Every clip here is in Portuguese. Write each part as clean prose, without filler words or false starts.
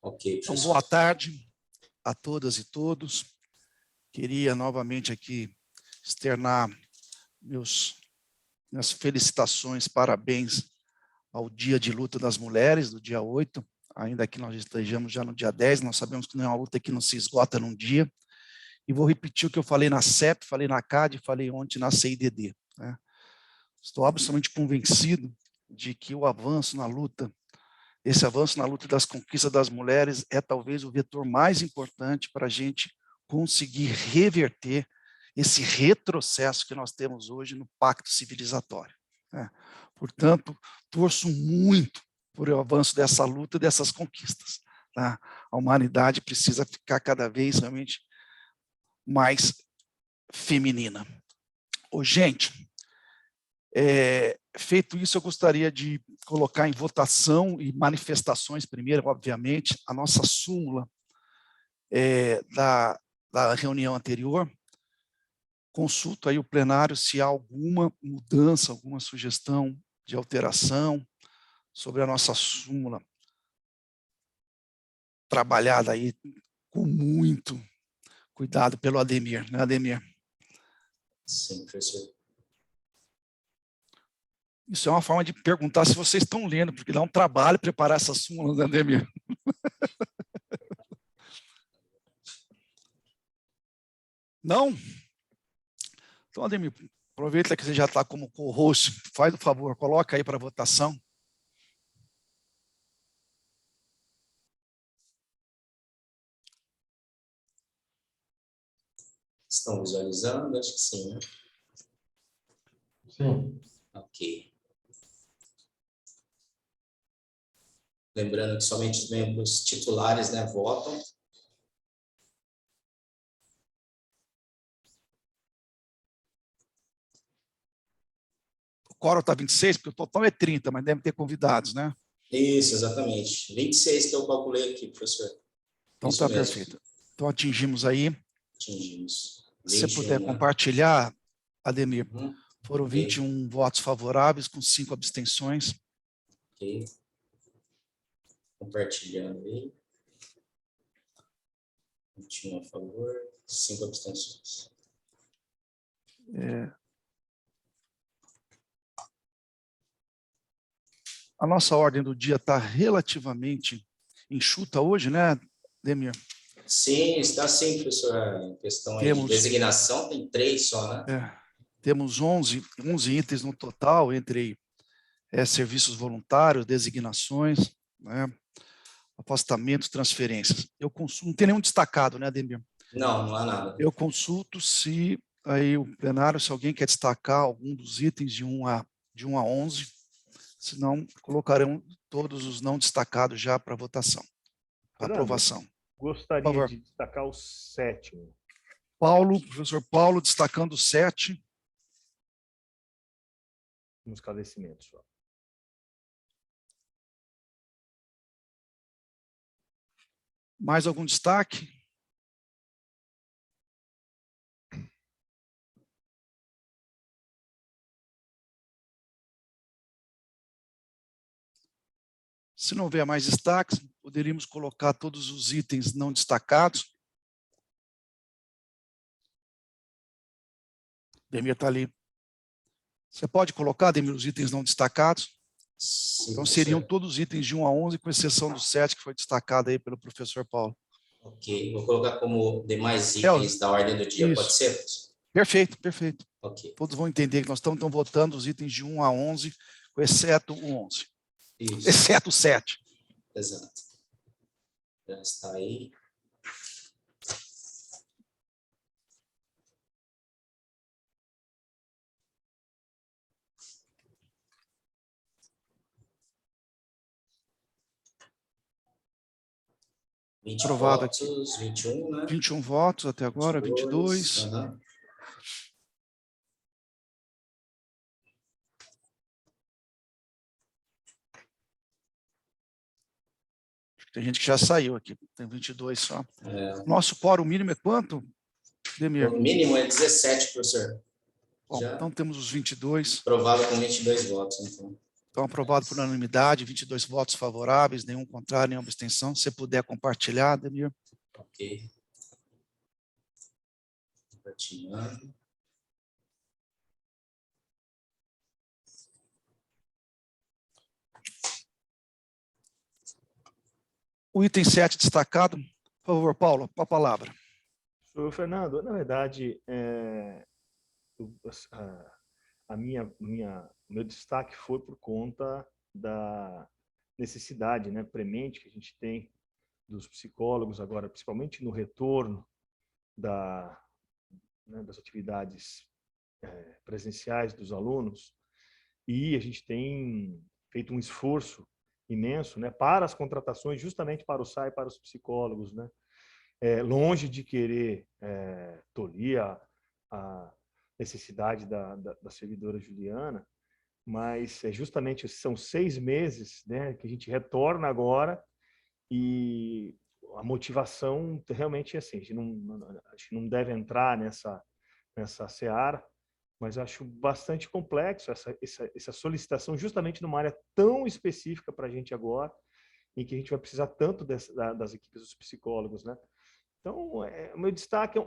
Ok, Então, professor. boa tarde a todas e todos. Queria novamente aqui externar minhas felicitações, parabéns ao Dia de Luta das Mulheres, do dia 8, ainda que nós estejamos já no dia 10, nós sabemos que não é uma luta que não se esgota num dia. E vou repetir o que eu falei na CEP, falei na CAD, falei ontem na CIDD. Né? Estou absolutamente convencido de que o avanço na luta, esse avanço na luta das conquistas das mulheres é talvez o vetor mais importante para a gente conseguir reverter esse retrocesso que nós temos hoje no pacto civilizatório. Né? Portanto, torço muito por o avanço dessa luta, dessas conquistas. Tá? A humanidade precisa ficar cada vez realmente mais feminina. Ô, gente, feito isso, eu gostaria de colocar em votação e manifestações primeiro, obviamente, a nossa súmula da reunião anterior. Consulto aí o plenário se há alguma mudança, alguma sugestão de alteração sobre a nossa súmula, trabalhada aí com muito cuidado pelo Ademir, né, Ademir? Sim, professor. Isso é uma forma de perguntar se vocês estão lendo, porque dá um trabalho preparar essa súmula, né, Ademir? Não? Então, Ademir, aproveita que você já está como co-host, faz o favor, coloca aí para votação. Estão visualizando? Acho que sim, né? Sim. Ok. Lembrando que somente os membros titulares, né, votam. O quórum está 26, porque o total é 30, mas deve ter convidados, né? Isso, exatamente. 26 que eu calculei aqui, professor. Então Isso está mesmo. perfeito. Então atingimos aí. Atingimos. Se você 21, puder né? compartilhar, Ademir, foram Ok. 21 votos favoráveis com 5 abstenções. Ok. Compartilhando aí. 21 a favor, 5 abstenções. A nossa ordem do dia está relativamente enxuta hoje, né, Ademir? Sim, está sim, professor. A questão aí de Temos, designação tem 3 só, né? temos 11 itens no total, entre serviços voluntários, designações, né, afastamentos, transferências. Eu consulto, não tem nenhum destacado, né, Ademir? Não, não há nada. Eu consulto se aí o plenário, se alguém quer destacar algum dos itens de 1 a 11, senão colocarão todos os não destacados já para votação, para aprovação. Gostaria de destacar o 7º. Paulo, professor Paulo, destacando o 7. No esclarecimento só. Mais algum destaque? Se não houver mais destaques, poderíamos colocar todos os itens não destacados. Demir está ali. Você pode colocar, Demir, os itens não destacados? Sim, Então, professor. seriam todos os itens de 1 a 11, com exceção do 7, que foi destacado aí pelo professor Paulo. Ok, vou colocar como demais itens da ordem do dia, isso. Pode ser, professor? Perfeito, perfeito. Ok. Todos vão entender que nós estamos votando os itens de 1 a 11, exceto o 11. Isso. Exceto o 7. Exato. Já está aí. Aprovado votos, aqui. 21, né? 21 votos até agora, 22. Uhum. Tem gente que já saiu aqui, tem 22 só. Nosso quórum mínimo é quanto, Demir? O mínimo é 17, professor. Bom, então temos os 22. Aprovado com 22 votos, então. Então, aprovado por unanimidade, 22 votos favoráveis, nenhum contrário, nenhuma abstenção. Se puder compartilhar, Ademir. Ok. Compartilhando. O item 7 destacado. Por favor, Paulo, com a palavra. Senhor Fernando, na verdade, meu destaque foi por conta da necessidade, né, premente que a gente tem dos psicólogos agora, principalmente no retorno das atividades presenciais dos alunos, e a gente tem feito um esforço imenso, né, para as contratações, justamente para o SAI, para os psicólogos, né, longe de querer tolir a necessidade da servidora Juliana, mas justamente são 6 meses, né, que a gente retorna agora, e a motivação realmente é assim, a gente não deve entrar nessa seara, mas acho bastante complexo essa solicitação justamente numa área tão específica para a gente agora, em que a gente vai precisar tanto das equipes dos psicólogos, né? Então, o meu destaque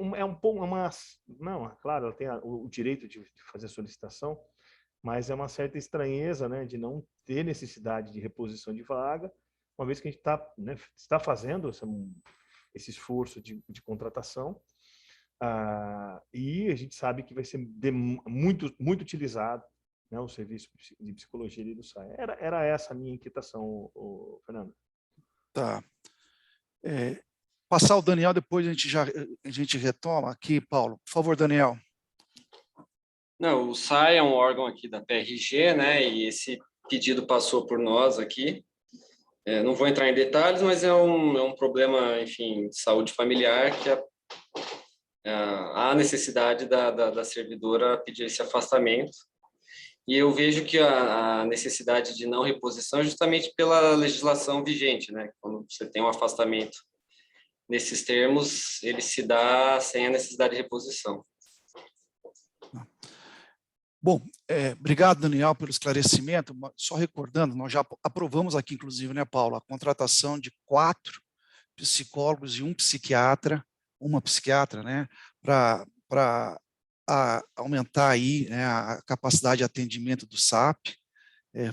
claro, ela tem o direito de fazer a solicitação, mas é uma certa estranheza, né, de não ter necessidade de reposição de vaga, uma vez que a gente está fazendo esse esforço de contratação, e a gente sabe que vai ser muito, muito utilizado, né, o serviço de psicologia ali do SAI. Era essa a minha inquietação, Fernando. Tá. Passar o Daniel, depois a gente retoma aqui, Paulo. Por favor, Daniel. Não, o SAI é um órgão aqui da PRG, né? E esse pedido passou por nós aqui. Não vou entrar em detalhes, mas é um problema, enfim, de saúde familiar que há necessidade da servidora pedir esse afastamento. E eu vejo que a necessidade de não reposição é justamente pela legislação vigente, né? Quando você tem um afastamento nesses termos, ele se dá sem a necessidade de reposição. Bom, obrigado, Daniel, pelo esclarecimento. Só recordando, nós já aprovamos aqui, inclusive, né, Paulo, a contratação de 4 psicólogos e uma psiquiatra, né, para aumentar aí, né, a capacidade de atendimento do SAP,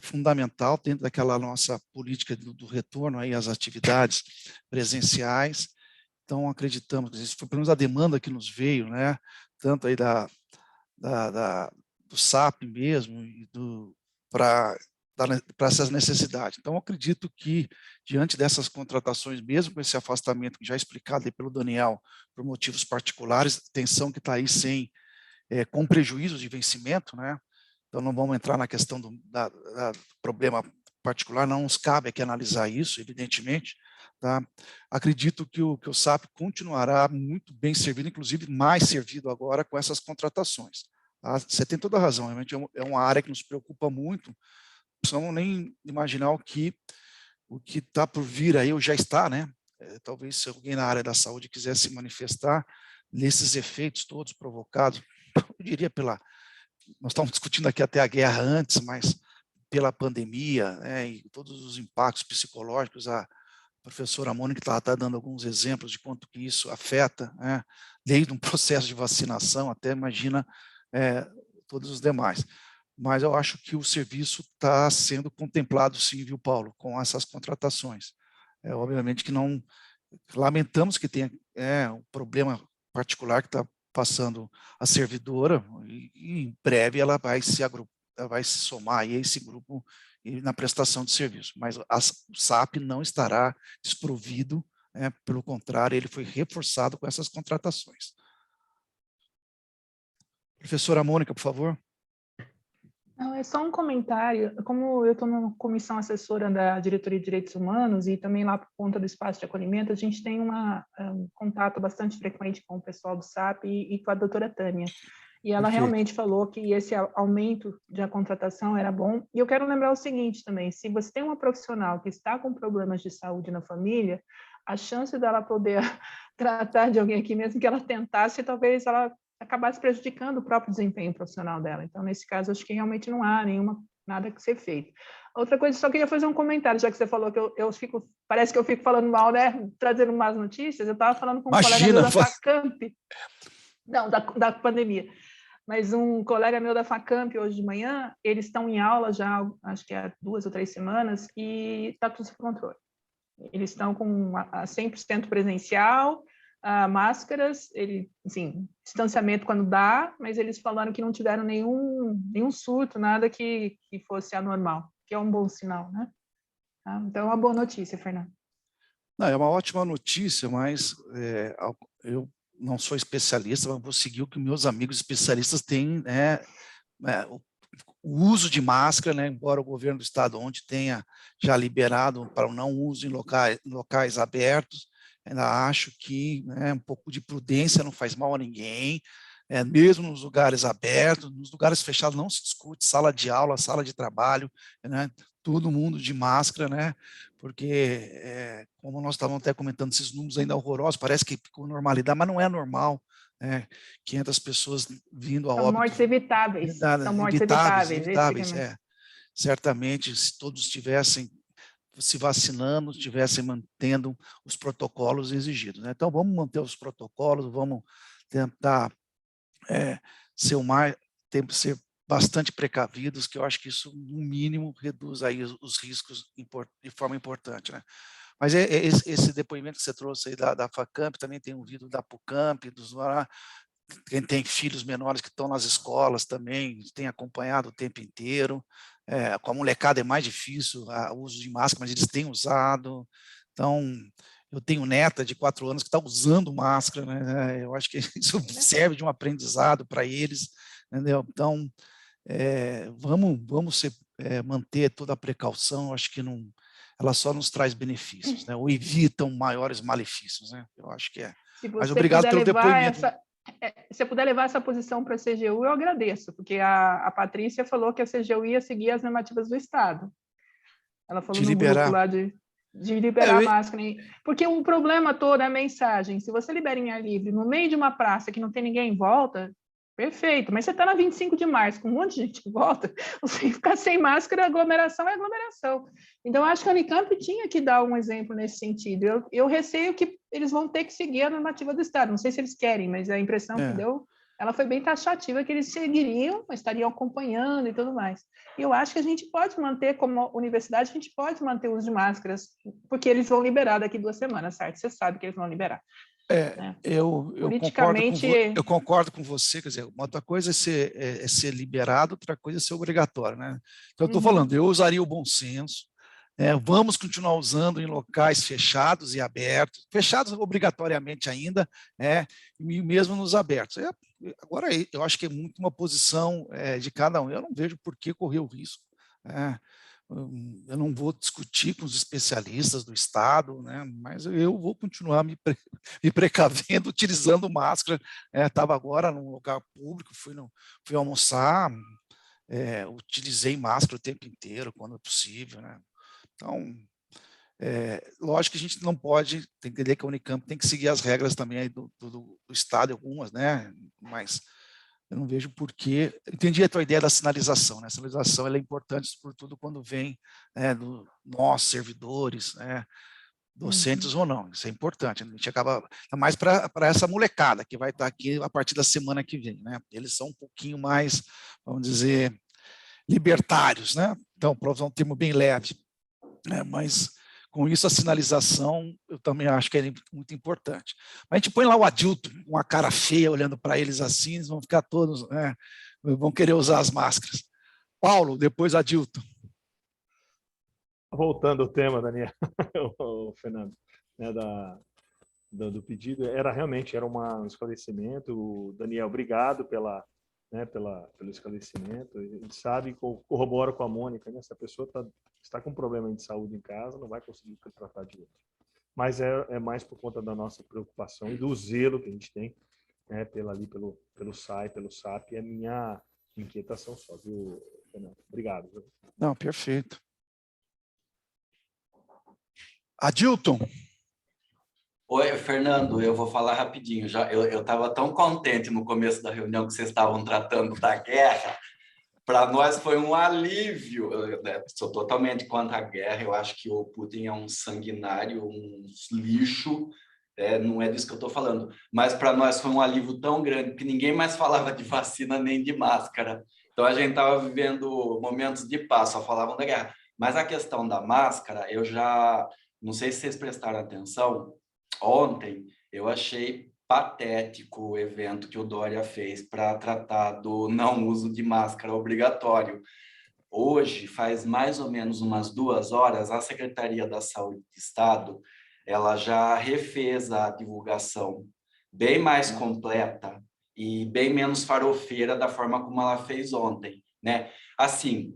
fundamental dentro daquela nossa política do retorno aí às atividades presenciais. Então, acreditamos que isso foi pelo menos a demanda que nos veio, né, tanto aí do SAP mesmo, e para essas necessidades. Então, acredito que, diante dessas contratações, mesmo com esse afastamento já explicado aí pelo Daniel, por motivos particulares, atenção que está aí com prejuízo de vencimento, né? Então, não vamos entrar na questão do problema particular, não nos cabe aqui analisar isso, evidentemente. Tá? Acredito que o SAP continuará muito bem servido, inclusive mais servido agora com essas contratações. Tá? Você tem toda a razão, realmente é uma área que nos preocupa muito, não precisamos nem imaginar o que está por vir aí, ou já está, né? Talvez se alguém na área da saúde quiser se manifestar nesses efeitos todos provocados, eu diria nós estamos discutindo aqui até a guerra antes, mas pela pandemia, né, e todos os impactos psicológicos, a professora Mônica está dando alguns exemplos de quanto que isso afeta, né, desde um processo de vacinação até, imagina, todos os demais. Mas eu acho que o serviço está sendo contemplado, sim, viu, Paulo, com essas contratações. Obviamente que não, lamentamos que tenha um problema particular que está passando a servidora, e em breve ela vai se somar a esse grupo na prestação de serviço, mas o SAP não estará desprovido, pelo contrário, ele foi reforçado com essas contratações. Professora Mônica, por favor. Não, é só um comentário. Como eu estou na comissão assessora da Diretoria de Direitos Humanos e também lá por conta do espaço de acolhimento, a gente tem um contato bastante frequente com o pessoal do SAP e com a doutora Tânia. E ela realmente falou que esse aumento de contratação era bom. E eu quero lembrar o seguinte também, se você tem uma profissional que está com problemas de saúde na família, a chance dela poder tratar de alguém aqui, mesmo que ela tentasse, talvez ela acabasse prejudicando o próprio desempenho profissional dela. Então, nesse caso, acho que realmente não há nada que ser feito. Outra coisa, só queria fazer um comentário, já que você falou que parece que eu fico falando mal, né? Trazendo más notícias. Eu estava falando com um colega meu da Facamp, não, da pandemia, mas um colega meu da Facamp hoje de manhã, eles estão em aula já, acho que há 2 ou 3 semanas, e está tudo sob controle. Eles estão com 100% presencial, máscaras, assim, distanciamento quando dá, mas eles falaram que não tiveram nenhum surto, nada que fosse anormal, que é um bom sinal, né? Então, é uma boa notícia, Fernando. Não, é uma ótima notícia, mas eu não sou especialista, mas vou seguir o que meus amigos especialistas têm, o uso de máscara, né, embora o governo do estado ontem tenha já liberado para o não uso em locais abertos, ainda acho que um pouco de prudência não faz mal a ninguém, mesmo nos lugares abertos, nos lugares fechados não se discute, sala de aula, sala de trabalho, né, todo mundo de máscara, né, porque, como nós estávamos até comentando, esses números ainda horrorosos, parece que ficou normalidade, mas não é normal, 500 pessoas vindo a óbito. São mortes evitáveis. São mortes evitáveis. Certamente, se todos estivessem se vacinando, estivessem mantendo os protocolos exigidos, né? Então, vamos manter os protocolos, vamos tentar ser bastante precavidos, que eu acho que isso, no mínimo, reduz aí os riscos de forma importante, né? Mas esse depoimento que você trouxe aí da Facamp, também tem ouvido da Pucamp, quem tem filhos menores que estão nas escolas também, tem acompanhado o tempo inteiro. Com a molecada é mais difícil o uso de máscara, mas eles têm usado. Então, eu tenho neta de 4 anos que está usando máscara, né? Eu acho que isso serve de um aprendizado para eles, entendeu? Então, vamos manter toda a precaução, eu acho que não, ela só nos traz benefícios, né? Ou evitam maiores malefícios, né? Eu acho que é. Mas obrigado pelo depoimento. Se você puder levar essa posição para a CGU, eu agradeço, porque a Patrícia falou que a CGU ia seguir as normativas do Estado. Ela falou no grupo lá de liberar a máscara. Porque o problema todo é a mensagem. Se você libera em ar livre no meio de uma praça que não tem ninguém em volta, perfeito. Mas você está na 25 de março, com um monte de gente em volta, você ficar sem máscara, aglomeração é aglomeração. Então, acho que a Unicamp tinha que dar um exemplo nesse sentido. Eu receio que eles vão ter que seguir a normativa do Estado. Não sei se eles querem, mas a impressão que deu, ela foi bem taxativa, que eles seguiriam, estariam acompanhando e tudo mais. E eu acho que a gente pode manter, como universidade, a gente pode manter o uso de máscaras, porque eles vão liberar daqui 2 semanas, certo? Você sabe que eles vão liberar. Eu concordo com você, quer dizer, uma outra coisa é ser liberado, outra coisa é ser obrigatório, né? Então, eu estou falando, eu usaria o bom senso, vamos continuar usando em locais fechados e abertos, fechados obrigatoriamente ainda, e mesmo nos abertos. Agora, eu acho que é muito uma posição de cada um, eu não vejo por que correr o risco, eu não vou discutir com os especialistas do Estado, né, mas eu vou continuar me precavendo, utilizando máscara. Estava agora num lugar público, fui almoçar, utilizei máscara o tempo inteiro, quando é possível, né? Então, lógico que a gente não pode, tem que entender que a Unicamp tem que seguir as regras também aí do Estado, algumas, né? Mas eu não vejo por que. Entendi a tua ideia da sinalização, né? A sinalização ela é importante, sobretudo quando vem nós, servidores, docentes ou não. Isso é importante. A gente acaba, mais para essa molecada que vai estar aqui a partir da semana que vem, né? Eles são um pouquinho mais, vamos dizer, libertários, né? Então, para usar um termo bem leve. Mas com isso a sinalização eu também acho que é muito importante. Mas a gente põe lá o Adilton com uma cara feia olhando para eles assim, eles vão ficar todos, vão querer usar as máscaras. Paulo, depois Adilton. Voltando ao tema, Daniel, o Fernando, do pedido, realmente era um esclarecimento. Daniel, obrigado pelo esclarecimento. A gente sabe, corrobora com a Mônica, né? Se a pessoa está com problema de saúde em casa, não vai conseguir tratar de outro. Mas é mais por conta da nossa preocupação e do zelo que a gente tem, né, pelo SAI, pelo SAP, é a minha inquietação só, viu, Fernando? Obrigado. Viu? Não, perfeito. Adilton. Oi, Fernando, eu vou falar rapidinho. Eu estava tão contente no começo da reunião que vocês estavam tratando da guerra, para nós foi um alívio. Eu, né, sou totalmente contra a guerra, eu acho que o Putin é um sanguinário, um lixo, não é disso que eu estou falando, mas para nós foi um alívio tão grande que ninguém mais falava de vacina nem de máscara. Então a gente estava vivendo momentos de paz, só falavam da guerra. Mas a questão da máscara, eu já, não sei se vocês prestaram atenção, ontem eu achei patético o evento que o Dória fez para tratar do não uso de máscara obrigatório. Hoje, faz mais ou menos umas 2 horas, a Secretaria da Saúde do Estado, ela já refez a divulgação bem mais completa e bem menos farofeira da forma como ela fez ontem, né? Assim,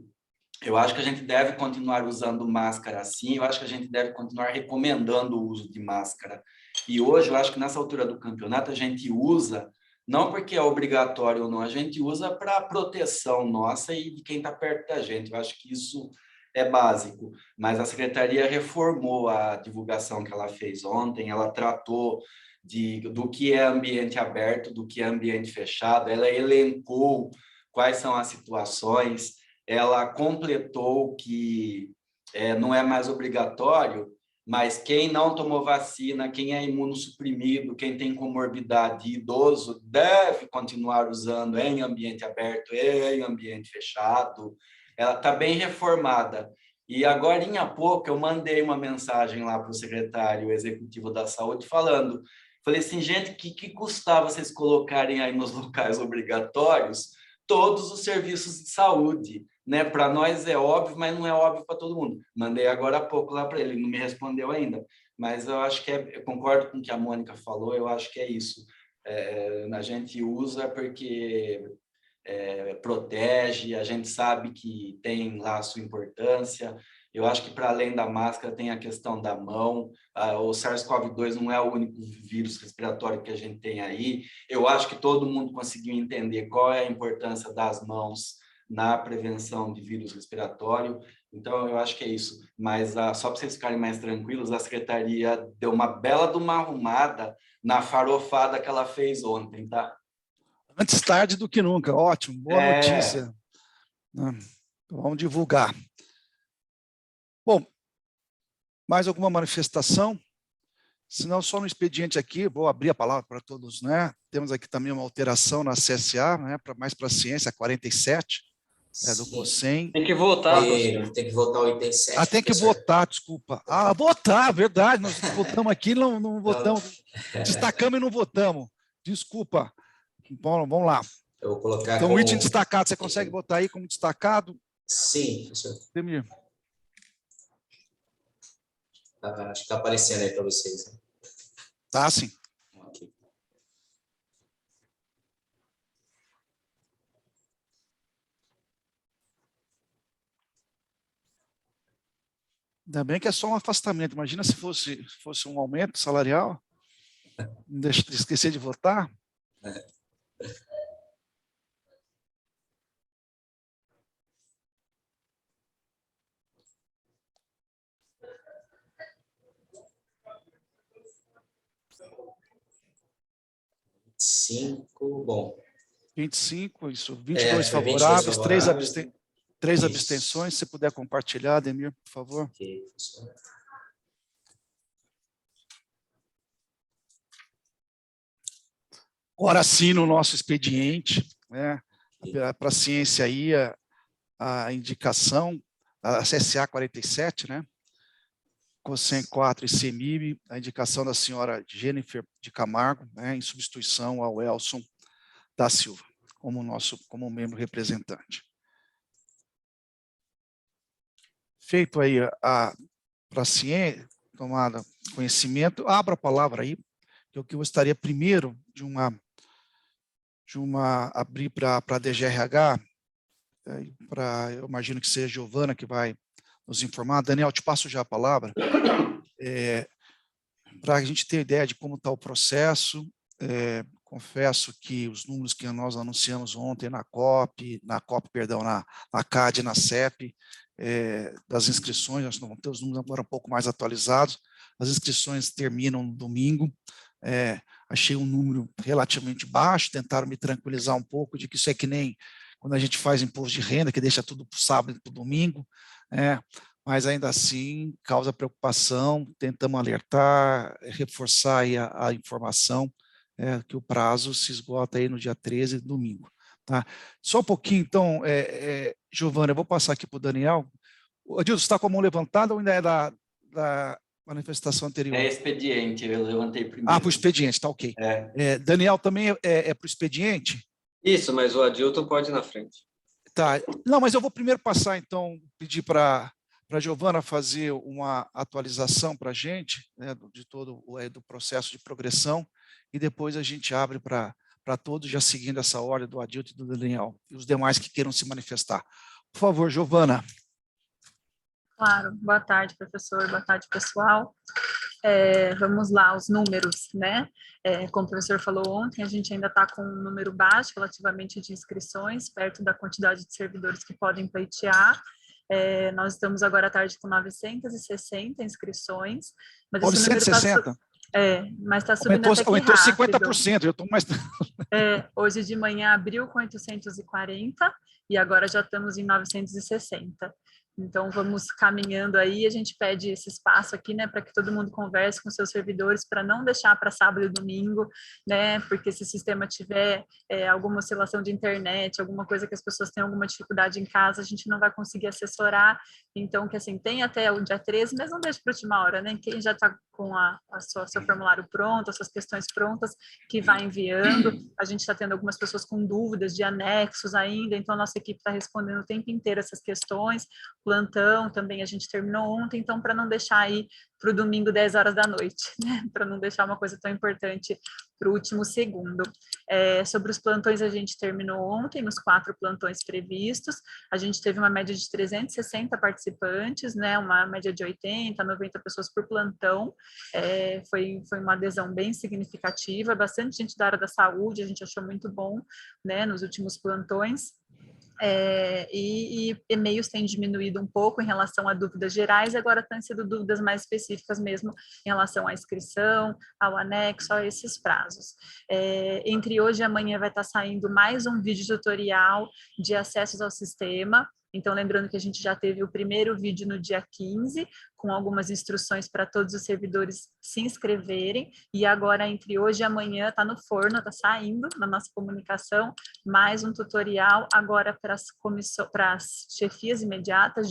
eu acho que a gente deve continuar usando máscara assim, eu acho que a gente deve continuar recomendando o uso de máscara. E hoje, eu acho que nessa altura do campeonato, a gente usa, não porque é obrigatório ou não, a gente usa para proteção nossa e de quem está perto da gente. Eu acho que isso é básico. Mas a Secretaria reformou a divulgação que ela fez ontem, ela tratou do que é ambiente aberto, do que é ambiente fechado, ela elencou quais são as situações, ela completou que não é mais obrigatório, mas quem não tomou vacina, quem é imunossuprimido, quem tem comorbidade idoso, deve continuar usando em ambiente aberto, em ambiente fechado. Ela está bem reformada. E agora, há pouco, eu mandei uma mensagem lá para o secretário executivo da Saúde falando, falei assim, gente, que custava vocês colocarem aí nos locais obrigatórios todos os serviços de saúde, né? Para nós é óbvio, mas não é óbvio para todo mundo. Mandei agora há pouco lá para ele, não me respondeu ainda, mas eu acho que eu concordo com o que a Mônica falou, eu acho que é isso. A gente usa porque protege, a gente sabe que tem lá a sua importância. Eu acho que, para além da máscara, tem a questão da mão. O SARS-CoV-2 não é o único vírus respiratório que a gente tem aí. Eu acho que todo mundo conseguiu entender qual é a importância das mãos na prevenção de vírus respiratório. Então, eu acho que é isso. Mas, só para vocês ficarem mais tranquilos, a Secretaria deu uma bela de uma arrumada na farofada que ela fez ontem, tá? Antes tarde do que nunca, ótimo, boa notícia. Vamos divulgar. Bom, mais alguma manifestação? Se não, só no expediente aqui, vou abrir a palavra para todos, né? Temos aqui também uma alteração na CSA, né? Mais para a ciência, 47, do COSEM. Tem que votar. Tem que votar o item 7. Tem que votar, desculpa. Votar, verdade, nós votamos aqui, não votamos. Destacamos e não votamos. Desculpa. Bom, vamos lá. Eu vou colocar então, o item destacado, você consegue botar aí como destacado? Sim, professor. Demir. Acho que está aparecendo aí para vocês. Né? Tá, sim. Aqui. Ainda bem que é só um afastamento. Imagina se fosse um aumento salarial. Não deixa de esquecer de votar. Bom. 25, isso, 22 favoráveis, 3 abstenções. Se puder compartilhar, Ademir, por favor. Ok, professor. Agora sim, no nosso expediente, né, para a ciência aí, a indicação, a CSA 47, né, COSEM 4 e CEMIB, a indicação da senhora Jennifer de Camargo, né, em substituição ao Elson da Silva, como membro representante. Feito aí para a ciência, tomada conhecimento, abra a palavra aí, que eu gostaria primeiro de abrir para a DGRH, eu imagino que seja a Giovana que vai nos informar. Daniel, te passo já a palavra, para a gente ter ideia de como está o processo. Confesso que os números que nós anunciamos ontem na CAD, na CEP, das inscrições, nós vamos ter os números agora um pouco mais atualizados. As inscrições terminam no domingo. Achei um número relativamente baixo, tentaram me tranquilizar um pouco de que isso é que nem quando a gente faz imposto de renda, que deixa tudo para o sábado e para o domingo, mas ainda assim causa preocupação, tentamos alertar, reforçar aí a informação, que o prazo se esgota aí no dia 13, domingo. Tá? Só um pouquinho, então, Giovana, eu vou passar aqui para o Daniel. Adilson, você está com a mão levantada ou ainda é da manifestação anterior? É expediente, eu levantei primeiro. Ah, para o expediente, tá ok. Daniel, também é para o expediente? Isso, mas o Adilton pode ir na frente. Tá. Não, mas eu vou primeiro passar, então, pedir para a Giovana fazer uma atualização para a gente, né, de todo do processo de progressão, e depois a gente abre para todos, já seguindo essa ordem do Adilton e do Daniel, e os demais que queiram se manifestar. Por favor, Giovana. Claro. Boa tarde, professor. Boa tarde, pessoal. Vamos lá, os números, né? Como o professor falou ontem, a gente ainda está com um número baixo relativamente de inscrições, perto da quantidade de servidores que podem pleitear. Nós estamos agora à tarde com 960 inscrições. Mas 960? Mas está subindo até que aumentou rápido. 50%, eu estou mais... Hoje de manhã abriu com 840 e agora já estamos em 960. Então, vamos caminhando aí, a gente pede esse espaço aqui, né, para que todo mundo converse com seus servidores, para não deixar para sábado e domingo, né, porque se o sistema tiver alguma oscilação de internet, alguma coisa que as pessoas tenham alguma dificuldade em casa, a gente não vai conseguir assessorar. Então, que assim, tem até o dia 13, mas não deixe para a última hora, né, quem já está com seu formulário pronto, as suas questões prontas, que vai enviando. A gente está tendo algumas pessoas com dúvidas de anexos ainda, então a nossa equipe está respondendo o tempo inteiro essas questões. Plantão também a gente terminou ontem, então para não deixar aí para o domingo 10 horas da noite, né? Para não deixar uma coisa tão importante para o último segundo. Sobre os plantões, a gente terminou ontem, nos 4 plantões previstos, a gente teve uma média de 360 participantes, né? Uma média de 80, 90 pessoas por plantão, foi uma adesão bem significativa, bastante gente da área da saúde, a gente achou muito bom, né? Nos últimos plantões. E e-mails têm diminuído um pouco em relação a dúvidas gerais, agora têm sido dúvidas mais específicas mesmo em relação à inscrição, ao anexo, a esses prazos. Entre hoje e amanhã vai estar saindo mais um vídeo tutorial de acessos ao sistema. Então, lembrando que a gente já teve o primeiro vídeo no dia 15, com algumas instruções para todos os servidores se inscreverem, e agora, entre hoje e amanhã, está no forno, está saindo na nossa comunicação, mais um tutorial agora para as chefias imediatas,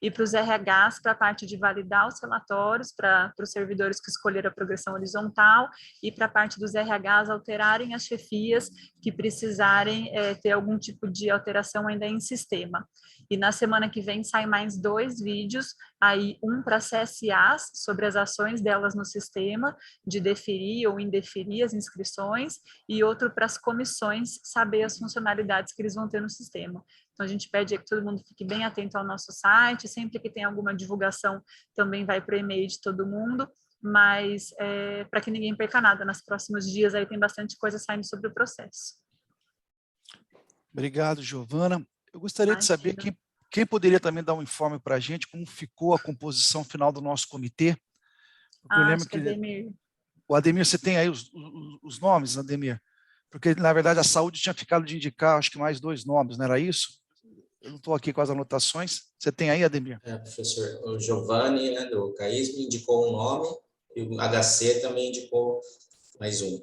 e para os RHs, para a parte de validar os relatórios, para os servidores que escolheram a progressão horizontal, e para a parte dos RHs alterarem as chefias que precisarem ter algum tipo de alteração ainda em sistema. E na semana que vem saem mais 2 vídeos, aí um para CSAs, sobre as ações delas no sistema, de deferir ou indeferir as inscrições, e outro para as comissões, saber as funcionalidades que eles vão ter no sistema. Então, a gente pede que todo mundo fique bem atento ao nosso site, sempre que tem alguma divulgação, também vai para o e-mail de todo mundo, mas para que ninguém perca nada, nos próximos dias aí tem bastante coisa saindo sobre o processo. Obrigado, Giovana. Eu gostaria de saber quem poderia também dar um informe para a gente, como ficou a composição final do nosso comitê. Eu lembro que Ademir. O Ademir, você tem aí os nomes, Ademir? Porque, na verdade, a saúde tinha ficado de indicar, acho que mais 2 nomes, não era isso? Eu não estou aqui com as anotações. Você tem aí, Ademir? Professor, o Giovanni, né, do CAISM, indicou um nome, e o HC também indicou mais um.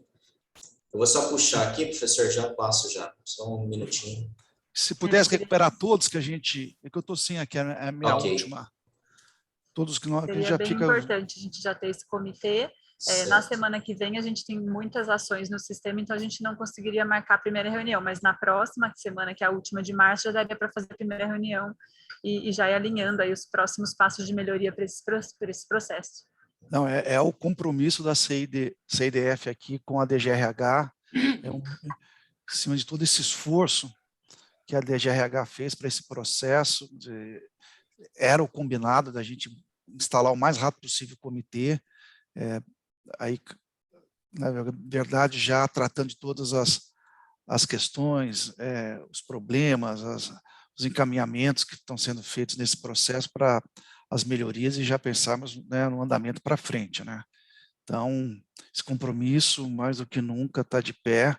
Eu vou só puxar aqui, professor, já passo já, só um minutinho. Se pudesse recuperar todos que a gente... É que eu estou sem aqui, é a minha última. Todos que nós... Seria bem importante a gente já ter esse comitê. Na semana que vem a gente tem muitas ações no sistema, então a gente não conseguiria marcar a primeira reunião, mas na próxima semana, que é a última de março, já daria para fazer a primeira reunião e já ir alinhando aí os próximos passos de melhoria para esse processo. Não, é o compromisso da CIDF aqui com a DGRH, em cima de todo esse esforço que a DGRH fez para esse processo, era o combinado da gente instalar o mais rápido possível o comitê, aí, na verdade, já tratando de todas as questões, os problemas, os encaminhamentos que estão sendo feitos nesse processo para as melhorias e já pensarmos, né, no andamento para frente, né? Então, esse compromisso, mais do que nunca, está de pé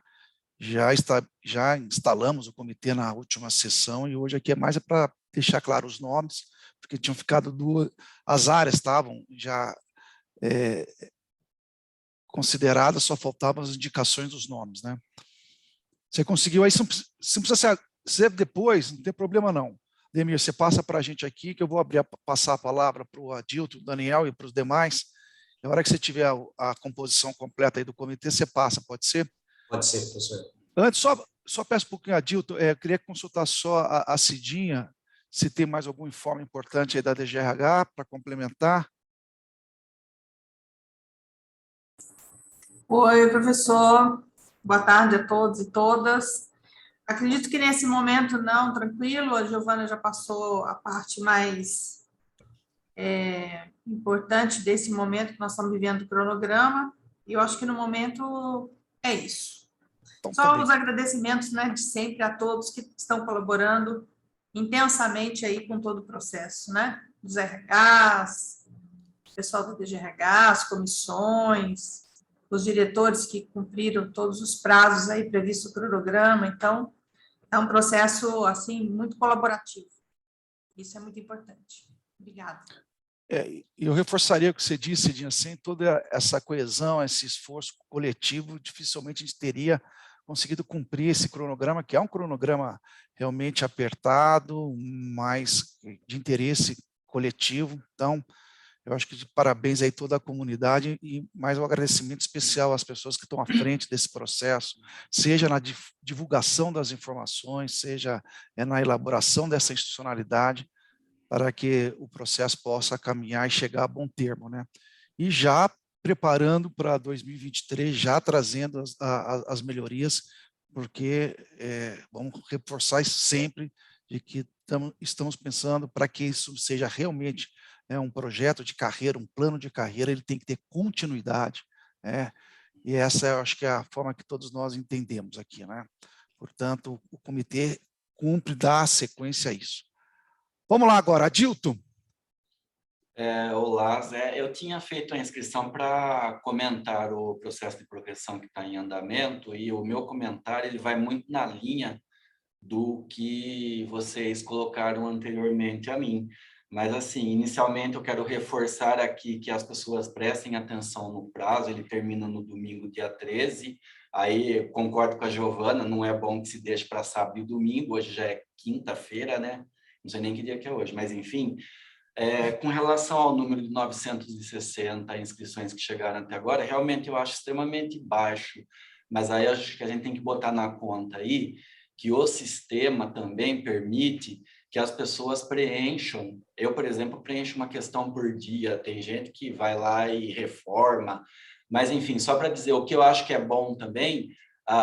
já instalamos o comitê na última sessão e hoje aqui é mais para deixar claro os nomes, porque tinham ficado as áreas estavam já consideradas, só faltavam as indicações dos nomes, né? Você conseguiu aí, você precisa ser depois, não tem problema não. Demir, você passa para a gente aqui, que eu vou passar a palavra para o Adilton, Daniel e para os demais. Na hora que você tiver a composição completa aí do comitê, você passa, pode ser? Pode ser, professor. Antes, só peço um pouquinho, Adilton, eu queria consultar só a Cidinha, se tem mais algum informe importante aí da DGRH para complementar. Oi, professor. Boa tarde a todos e todas. Acredito que nesse momento não, tranquilo, a Giovana já passou a parte mais importante desse momento que nós estamos vivendo do cronograma, e eu acho que no momento é isso. Então, só os agradecimentos, né, de sempre a todos que estão colaborando intensamente aí com todo o processo, né, dos RHs, pessoal da DGRH, as comissões, os diretores que cumpriram todos os prazos aí previstos no cronograma. Então, é um processo, assim, muito colaborativo. Isso é muito importante. Obrigada. Eu reforçaria o que você disse, Cidinha, sem toda essa coesão, esse esforço coletivo, dificilmente a gente teria conseguido cumprir esse cronograma, que é um cronograma realmente apertado, mas de interesse coletivo. Então, eu acho que de parabéns aí toda a comunidade e mais um agradecimento especial às pessoas que estão à frente desse processo, seja na divulgação das informações, seja na elaboração dessa institucionalidade, para que o processo possa caminhar e chegar a bom termo, né? E já preparando para 2023, já trazendo as melhorias, porque vamos reforçar isso sempre, de que estamos pensando para que isso seja realmente um projeto de carreira, um plano de carreira, ele tem que ter continuidade, né? E essa eu acho que é a forma que todos nós entendemos aqui, né? Portanto, o comitê cumpre, dá sequência a isso. Vamos lá agora, Adilton. Olá, Zé. Eu tinha feito a inscrição para comentar o processo de progressão que está em andamento, e o meu comentário ele vai muito na linha do que vocês colocaram anteriormente a mim. Mas, assim, inicialmente eu quero reforçar aqui que as pessoas prestem atenção no prazo, ele termina no domingo, dia 13. Aí, concordo com a Giovana, não é bom que se deixe para sábado e domingo, hoje já é quinta-feira, né? Não sei nem que dia que é hoje, mas, enfim. Com relação ao número de 960 inscrições que chegaram até agora, realmente eu acho extremamente baixo, mas aí acho que a gente tem que botar na conta aí que o sistema também permite que as pessoas preencham. Eu, por exemplo, preencho uma questão por dia, tem gente que vai lá e reforma, mas, enfim, só para dizer, o que eu acho que é bom também,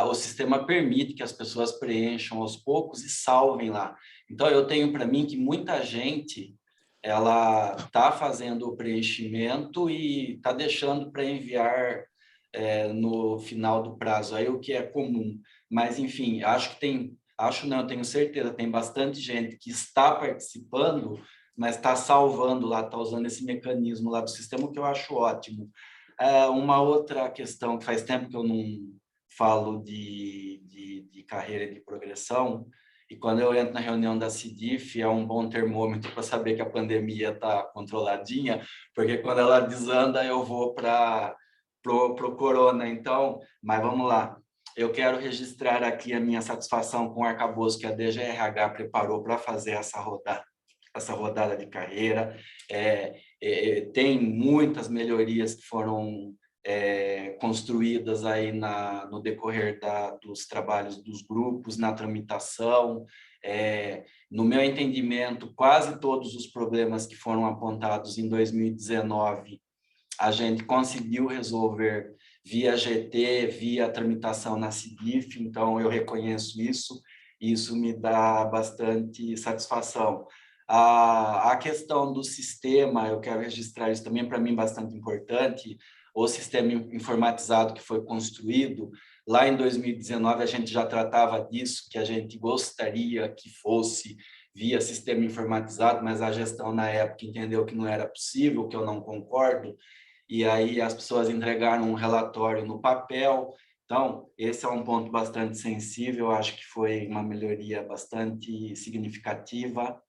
o sistema permite que as pessoas preencham aos poucos e salvem lá. Então, eu tenho para mim que muita gente ela está fazendo o preenchimento e está deixando para enviar no final do prazo, aí o que é comum. Mas, enfim, eu tenho certeza, tem bastante gente que está participando, mas está salvando lá, está usando esse mecanismo lá do sistema, que eu acho ótimo. Uma outra questão, que faz tempo que eu não falo de carreira de progressão, e quando eu entro na reunião da CIDIF, é um bom termômetro para saber que a pandemia está controladinha, porque quando ela desanda, eu vou para o corona. Então, mas vamos lá. Eu quero registrar aqui a minha satisfação com o arcabouço que a DGRH preparou para fazer essa rodada de carreira. Tem muitas melhorias que foram construídas aí no decorrer dos trabalhos dos grupos, na tramitação. No meu entendimento, quase todos os problemas que foram apontados em 2019, a gente conseguiu resolver via GT, via tramitação na CIDIF, então eu reconheço isso, e isso me dá bastante satisfação. A questão do sistema, eu quero registrar isso também, para mim, bastante importante. O sistema informatizado que foi construído, lá em 2019 a gente já tratava disso, que a gente gostaria que fosse via sistema informatizado, mas a gestão na época entendeu que não era possível, que eu não concordo, e aí as pessoas entregaram um relatório no papel, Então, esse é um ponto bastante sensível, acho que foi uma melhoria bastante significativa.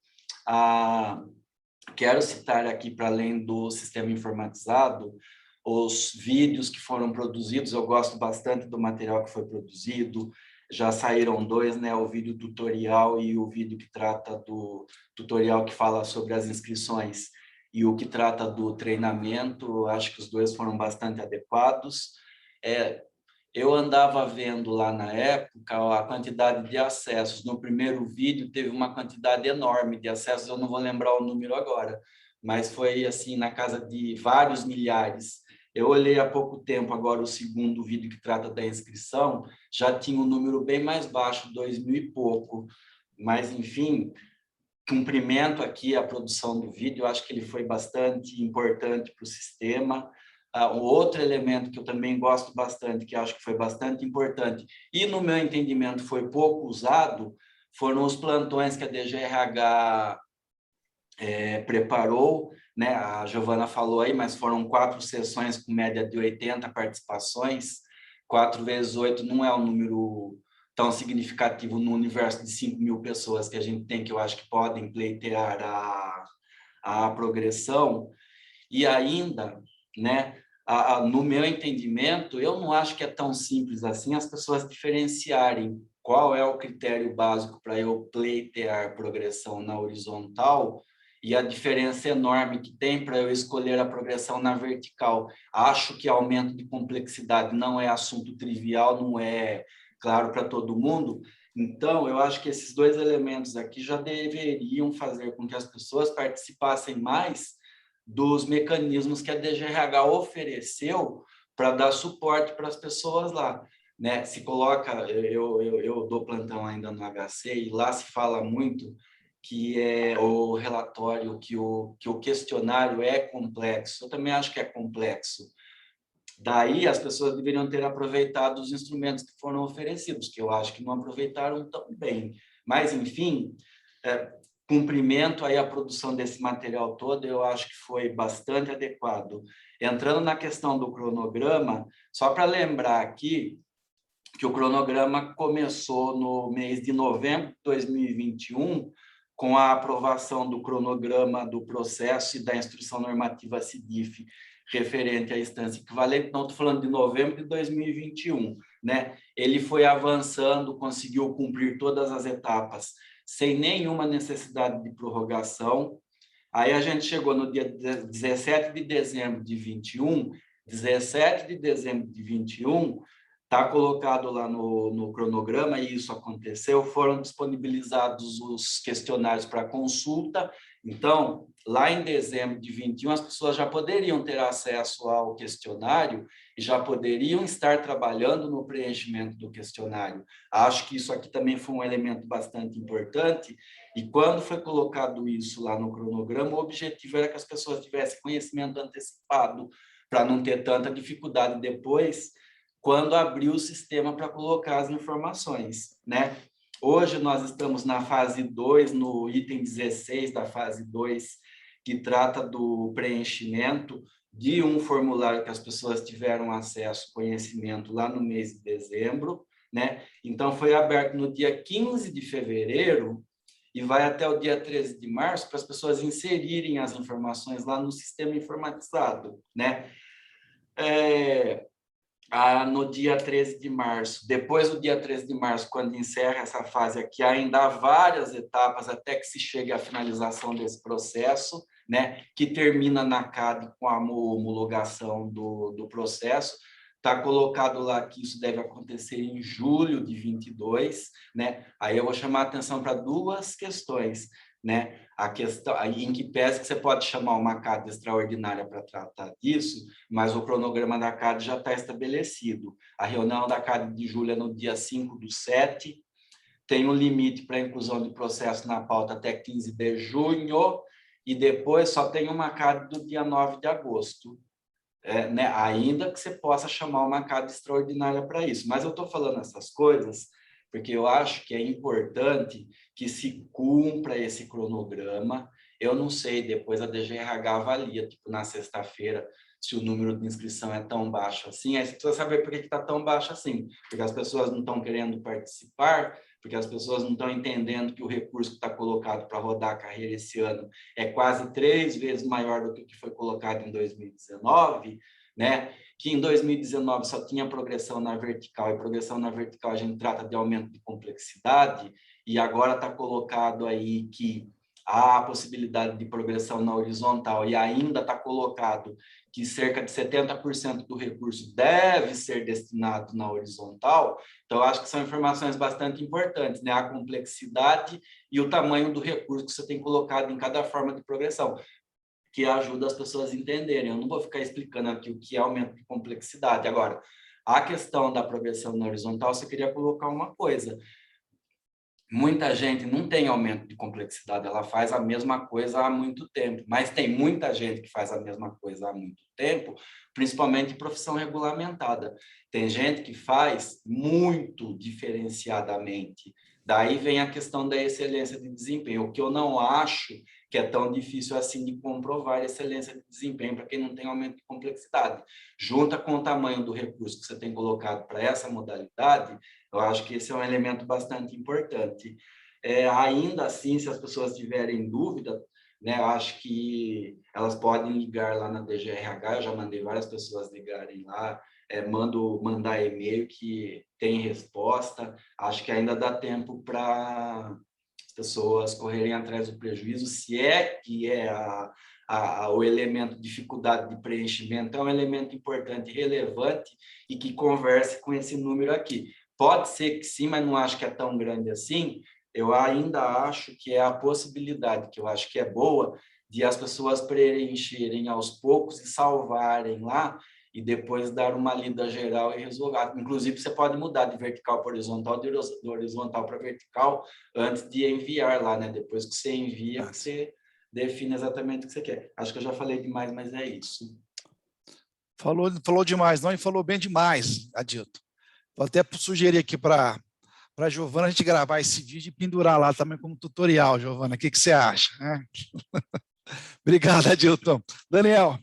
Quero citar aqui, para além do sistema informatizado, os vídeos que foram produzidos. Eu gosto bastante do material que foi produzido. Já saíram 2, né? O vídeo tutorial e o vídeo que trata do tutorial que fala sobre as inscrições e o que trata do treinamento. Acho que os 2 foram bastante adequados. Eu andava vendo lá na época a quantidade de acessos. No primeiro vídeo teve uma quantidade enorme de acessos, eu não vou lembrar o número agora, mas foi assim na casa de vários milhares. Eu olhei há pouco tempo agora o segundo vídeo que trata da inscrição, já tinha um número bem mais baixo, 2.000 e pouco. Mas, enfim, cumprimento aqui a produção do vídeo, eu acho que ele foi bastante importante para o sistema. Um outro elemento que eu também gosto bastante, que acho que foi bastante importante, e no meu entendimento foi pouco usado, foram os plantões que a DGRH preparou, né? A Giovana falou aí, mas foram 4 sessões com média de 80 participações. 4 vezes 8 não é um número tão significativo no universo de 5.000 pessoas que a gente tem, que eu acho que podem pleitear a progressão. E ainda, né, no meu entendimento, eu não acho que é tão simples assim as pessoas diferenciarem qual é o critério básico para eu pleitear progressão na horizontal e a diferença enorme que tem para eu escolher a progressão na vertical. Acho que aumento de complexidade não é assunto trivial, não é claro para todo mundo. Então, eu acho que esses 2 elementos aqui já deveriam fazer com que as pessoas participassem mais dos mecanismos que a DGRH ofereceu para dar suporte para as pessoas lá, né? Se coloca, eu dou plantão ainda no HC e lá se fala muito que é o relatório, que o questionário é complexo. Eu também acho que é complexo. Daí as pessoas deveriam ter aproveitado os instrumentos que foram oferecidos, que eu acho que não aproveitaram tão bem. Mas, enfim, cumprimento aí a produção desse material todo, eu acho que foi bastante adequado. Entrando na questão do cronograma, só para lembrar aqui que o cronograma começou no mês de novembro de 2021, com a aprovação do cronograma do processo e da instrução normativa CIDIF referente à instância equivalente. Não estou falando de novembro de 2021, né? Ele foi avançando, conseguiu cumprir todas as etapas sem nenhuma necessidade de prorrogação. Aí a gente chegou no dia 17 de dezembro de 21, 17 de dezembro de 21, está colocado lá no cronograma, e isso aconteceu, foram disponibilizados os questionários para consulta. Então, lá em dezembro de 21, as pessoas já poderiam ter acesso ao questionário e já poderiam estar trabalhando no preenchimento do questionário. Acho que isso aqui também foi um elemento bastante importante, e quando foi colocado isso lá no cronograma, o objetivo era que as pessoas tivessem conhecimento antecipado, para não ter tanta dificuldade depois, quando abriu o sistema para colocar as informações, né? Hoje nós estamos na fase 2, no item 16 da fase 2, que trata do preenchimento de um formulário que as pessoas tiveram acesso, conhecimento lá no mês de dezembro, né? Então foi aberto no dia 15 de fevereiro e vai até o dia 13 de março para as pessoas inserirem as informações lá no sistema informatizado, né? No dia 13 de março, depois do dia 13 de março, quando encerra essa fase aqui, ainda há várias etapas até que se chegue à finalização desse processo, né, que termina na CADE com a homologação do processo. Está colocado lá que isso deve acontecer em julho de 22, né? Aí eu vou chamar a atenção para 2 questões, né? A questão em que pese que você pode chamar uma CADE extraordinária para tratar disso, mas o cronograma da CADE já está estabelecido. A reunião da CADE de julho é no dia 5/7, tem um limite para inclusão de processo na pauta até 15 de junho, e depois só tem uma CADE do dia 9 de agosto. Né? Ainda que você possa chamar uma CADE extraordinária para isso. Mas eu estou falando essas coisas porque eu acho que é importante que se cumpra esse cronograma. Eu não sei, depois a DGRH avalia, tipo, na sexta-feira, se o número de inscrição é tão baixo assim. Aí você precisa saber por que está tão baixo assim. Porque as pessoas não estão querendo participar, porque as pessoas não estão entendendo que o recurso que está colocado para rodar a carreira esse ano é quase 3 vezes maior do que o que foi colocado em 2019, né? Que em 2019 só tinha progressão na vertical, e progressão na vertical a gente trata de aumento de complexidade, e agora está colocado aí que há a possibilidade de progressão na horizontal, e ainda está colocado que cerca de 70% do recurso deve ser destinado na horizontal. Então, eu acho que são informações bastante importantes, né? A complexidade e o tamanho do recurso que você tem colocado em cada forma de progressão, que ajuda as pessoas a entenderem. Eu não vou ficar explicando aqui o que é aumento de complexidade. Agora, a questão da progressão na horizontal, você queria colocar uma coisa. Muita gente não tem aumento de complexidade, ela faz a mesma coisa há muito tempo, mas tem muita gente que faz a mesma coisa há muito tempo, principalmente em profissão regulamentada. Tem gente que faz muito diferenciadamente. Daí vem a questão da excelência de desempenho, o que eu não acho que é tão difícil assim de comprovar excelência de desempenho para quem não tem aumento de complexidade. Junta com o tamanho do recurso que você tem colocado para essa modalidade, eu acho que esse é um elemento bastante importante. Ainda assim, se as pessoas tiverem dúvida, né, eu acho que elas podem ligar lá na DGRH, eu já mandei várias pessoas ligarem lá, mandar e-mail que tem resposta. Acho que ainda dá tempo para as pessoas correrem atrás do prejuízo, se é que o elemento dificuldade de preenchimento é um elemento importante e relevante e que converse com esse número aqui. Pode ser que sim, mas não acho que é tão grande assim. Eu ainda acho que é a possibilidade, que eu acho que é boa, de as pessoas preencherem aos poucos e salvarem lá e depois dar uma lida geral e resolver. Inclusive, você pode mudar de vertical para horizontal, de horizontal para vertical, antes de enviar lá, né? Depois que você envia, você define exatamente o que você quer. Acho que eu já falei demais, mas é isso. Falou demais, não, e falou bem demais, Adilton. Vou até sugerir aqui para a Giovana a gente gravar esse vídeo e pendurar lá também como tutorial, Giovana. O que você acha? Obrigado, Adilton. Daniel.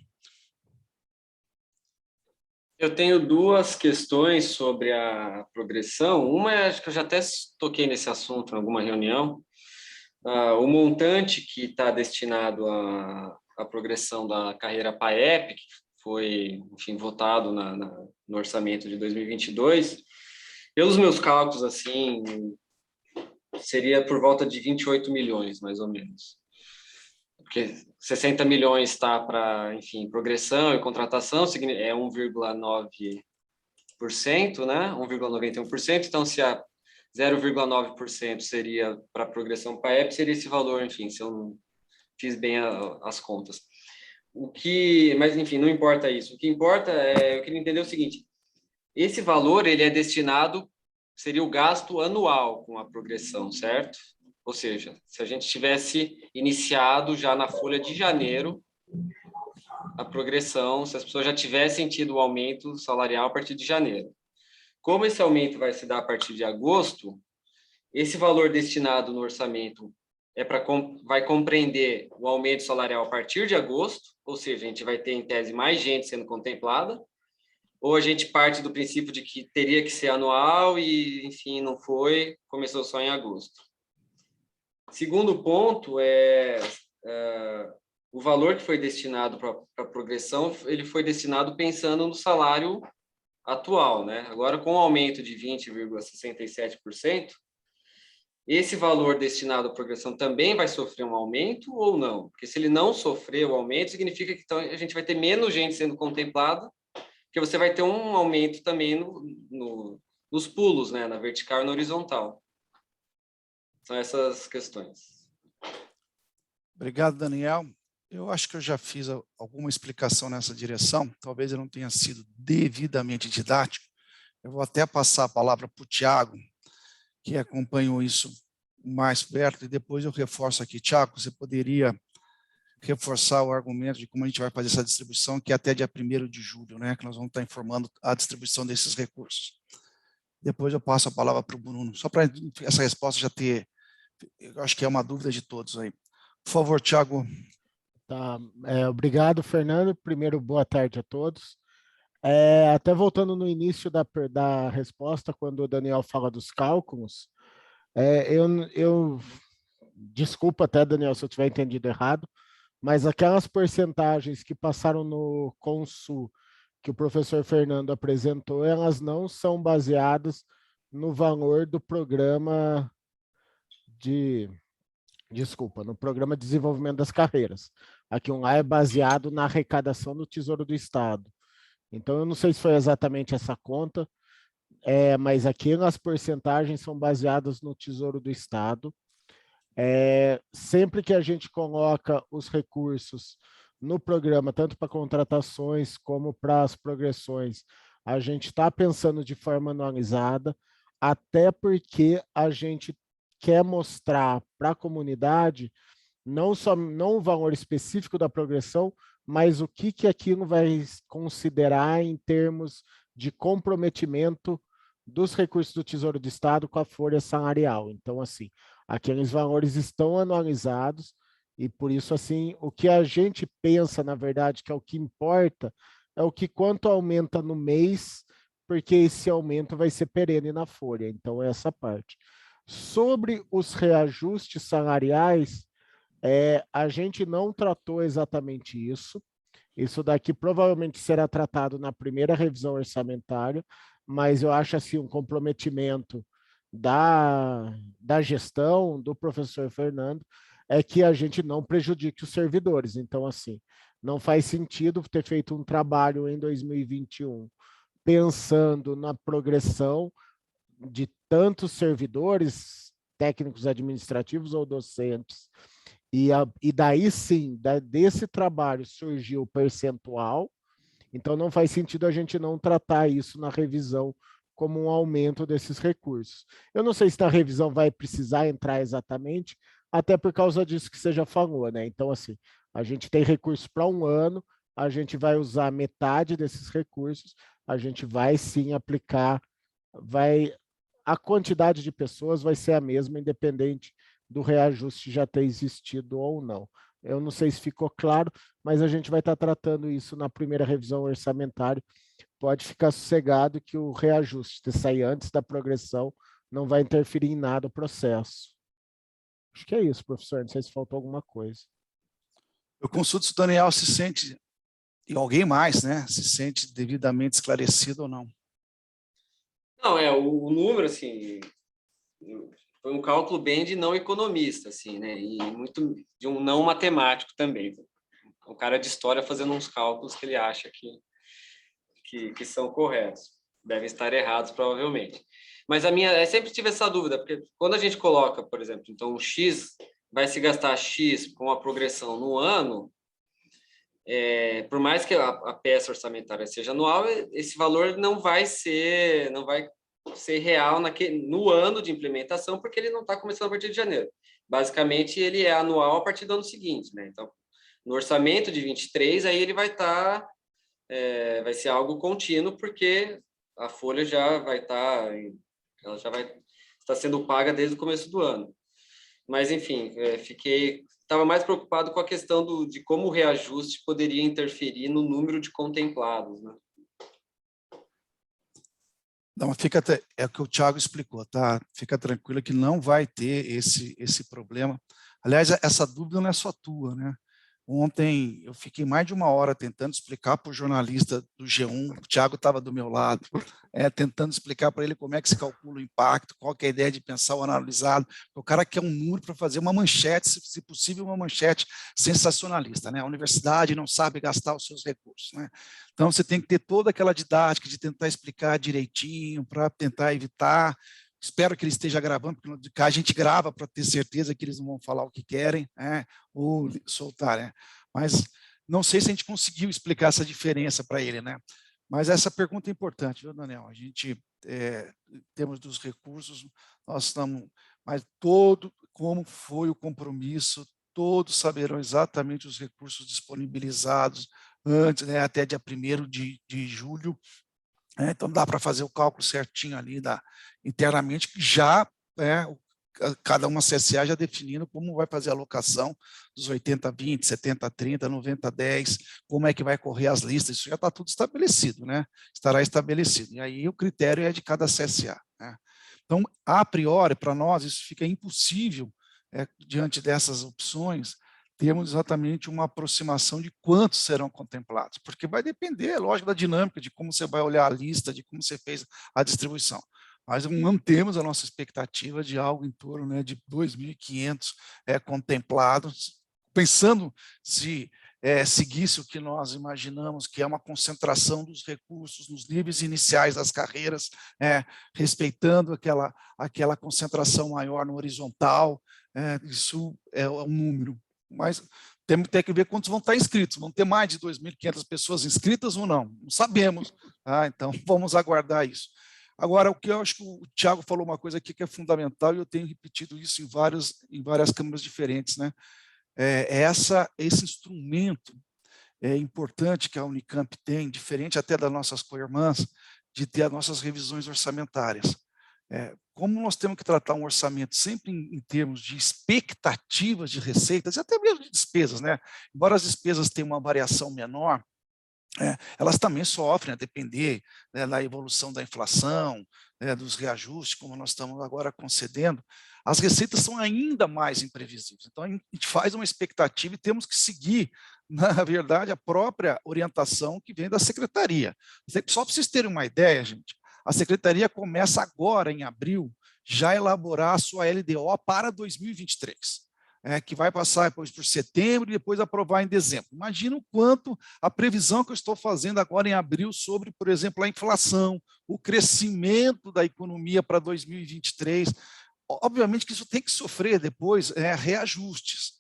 Eu tenho duas questões sobre a progressão. Uma, acho que eu já até toquei nesse assunto em alguma reunião. O montante que está destinado à progressão da carreira PAEP, que foi, enfim, votado no orçamento de 2022, pelos meus cálculos, assim, seria por volta de 28 milhões, mais ou menos. Porque 60 milhões está para, enfim, progressão e contratação, é 1,9%, né? 1,91%. Então, se a 0,9% seria para progressão PAEP, seria esse valor, enfim, se eu não fiz bem as contas. Mas, enfim, não importa isso. O que importa eu queria entender o seguinte: esse valor, ele é destinado, seria o gasto anual com a progressão, certo? Ou seja, se a gente tivesse iniciado já na folha de janeiro a progressão, se as pessoas já tivessem tido o aumento salarial a partir de janeiro. Como esse aumento vai se dar a partir de agosto, esse valor destinado no orçamento vai compreender o aumento salarial a partir de agosto, ou seja, a gente vai ter, em tese, mais gente sendo contemplada, ou a gente parte do princípio de que teria que ser anual e, enfim, não foi, começou só em agosto. Segundo ponto o valor que foi destinado para a progressão, ele foi destinado pensando no salário atual, né? Agora, com o aumento de 20,67%, esse valor destinado à progressão também vai sofrer um aumento ou não? Porque se ele não sofrer o aumento, significa que então, a gente vai ter menos gente sendo contemplada, porque você vai ter um aumento também nos pulos, né? Na vertical e na horizontal. São essas questões. Obrigado, Daniel. Eu acho que eu já fiz alguma explicação nessa direção, talvez eu não tenha sido devidamente didático. Eu vou até passar a palavra para o Tiago, que acompanhou isso mais perto, e depois eu reforço aqui. Tiago, você poderia reforçar o argumento de como a gente vai fazer essa distribuição, que é até dia 1º de julho, né, que nós vamos estar informando a distribuição desses recursos. Depois eu passo a palavra para o Bruno, só para essa resposta já ter, eu acho que é uma dúvida de todos aí. Por favor, Tiago. Tá. Obrigado, Fernando. Primeiro, boa tarde a todos. Até voltando no início da resposta, quando o Daniel fala dos cálculos, eu desculpa até, Daniel, se eu tiver entendido errado, mas aquelas porcentagens que passaram no Consul, que o professor Fernando apresentou, elas não são baseadas no valor do programa no programa de desenvolvimento das carreiras. Aqui lá é baseado na arrecadação do Tesouro do Estado. Então, eu não sei se foi exatamente essa conta, mas aqui as porcentagens são baseadas no Tesouro do Estado. Sempre que a gente coloca os recursos no programa, tanto para contratações como para as progressões, a gente está pensando de forma anualizada, até porque a gente quer mostrar para a comunidade não o valor específico da progressão, mas o que aquilo vai considerar em termos de comprometimento dos recursos do Tesouro do Estado com a folha salarial. Então, assim, aqueles valores estão anualizados e, por isso, assim, o que a gente pensa, na verdade, que é o que importa, é o que quanto aumenta no mês, porque esse aumento vai ser perene na folha. Então, é essa parte. Sobre os reajustes salariais, a gente não tratou exatamente isso. Isso daqui provavelmente será tratado na primeira revisão orçamentária, mas eu acho assim um comprometimento da gestão, do professor Fernando, é que a gente não prejudique os servidores. Então, assim, não faz sentido ter feito um trabalho em 2021 pensando na progressão de tantos servidores, técnicos administrativos ou docentes, e daí sim, desse trabalho surgiu o percentual, então não faz sentido a gente não tratar isso na revisão como um aumento desses recursos. Eu não sei se na revisão vai precisar entrar exatamente, até por causa disso que você já falou, né? Então, assim, a gente tem recurso para um ano, a gente vai usar metade desses recursos, a gente vai sim aplicar, a quantidade de pessoas vai ser a mesma, independente do reajuste já ter existido ou não. Eu não sei se ficou claro, mas a gente vai estar tratando isso na primeira revisão orçamentária. Pode ficar sossegado que o reajuste de sair antes da progressão não vai interferir em nada o processo. Acho que é isso, professor. Não sei se faltou alguma coisa. Eu consulto se o Daniel se sente, e alguém mais, né, se sente devidamente esclarecido ou não. Não, o número, assim, foi um cálculo bem de não economista, assim, né, e muito de um não matemático também. Um cara de história fazendo uns cálculos que ele acha que são corretos. Devem estar errados, provavelmente. Mas eu sempre tive essa dúvida, porque quando a gente coloca, por exemplo, então o X vai se gastar X com a progressão no ano, por mais que a peça orçamentária seja anual, esse valor não vai ser real no ano de implementação, porque ele não está começando a partir de janeiro. Basicamente, ele é anual a partir do ano seguinte, né? Então, no orçamento de 23, aí ele vai ser algo contínuo, porque a folha já vai ela já vai estar sendo paga desde o começo do ano. Mas, enfim, estava mais preocupado com a questão de como o reajuste poderia interferir no número de contemplados, né? Não, é o que o Thiago explicou, tá? Fica tranquilo que não vai ter esse problema. Aliás, essa dúvida não é só tua, né? Ontem eu fiquei mais de 1 hora tentando explicar para o jornalista do G1, o Thiago estava do meu lado, tentando explicar para ele como é que se calcula o impacto, qual que é a ideia de pensar o analisado. O cara quer um número para fazer uma manchete, se possível uma manchete sensacionalista, né? A universidade não sabe gastar os seus recursos, né? Então você tem que ter toda aquela didática de tentar explicar direitinho para tentar evitar. Espero que ele esteja gravando, porque a gente grava para ter certeza que eles não vão falar o que querem, né, ou soltar. Né? Mas não sei se a gente conseguiu explicar essa diferença para ele. Né? Mas essa pergunta é importante, viu, Daniel? A gente, temos dos recursos, nós estamos... Mas como foi o compromisso, todos saberão exatamente os recursos disponibilizados antes, né, até dia 1º de julho. Então, dá para fazer o cálculo certinho ali internamente, já cada uma CSA já definindo como vai fazer a alocação dos 80-20, 70-30, 90-10, como é que vai correr as listas, isso já está tudo estabelecido, né? Estará estabelecido. E aí o critério é de cada CSA, né? Então, a priori, para nós, isso fica impossível, diante dessas opções, termos exatamente uma aproximação de quantos serão contemplados, porque vai depender, lógico, da dinâmica, de como você vai olhar a lista, de como você fez a distribuição. Mas mantemos a nossa expectativa de algo em torno, né, de 2.500 contemplados, pensando se seguisse o que nós imaginamos, que é uma concentração dos recursos nos níveis iniciais das carreiras, respeitando aquela concentração maior no horizontal, isso é um número. Mas temos que ver quantos vão estar inscritos. Vão ter mais de 2.500 pessoas inscritas ou não? Não sabemos. Então, vamos aguardar isso. Agora, o que eu acho que o Thiago falou uma coisa aqui que é fundamental, e eu tenho repetido isso em várias câmaras diferentes, né? Esse instrumento importante que a Unicamp tem, diferente até das nossas co-irmãs, de ter as nossas revisões orçamentárias. Como nós temos que tratar um orçamento sempre em termos de expectativas de receitas, e até mesmo de despesas, né? Embora as despesas tenham uma variação menor, elas também sofrem a depender, né, da evolução da inflação, dos reajustes, como nós estamos agora concedendo. As receitas são ainda mais imprevisíveis. Então, a gente faz uma expectativa e temos que seguir, na verdade, a própria orientação que vem da secretaria. Só para vocês terem uma ideia, gente, a secretaria começa agora, em abril, já a elaborar a sua LDO para 2023. Que vai passar depois por setembro e depois aprovar em dezembro. Imagina o quanto a previsão que eu estou fazendo agora em abril sobre, por exemplo, a inflação, o crescimento da economia para 2023. Obviamente que isso tem que sofrer depois reajustes.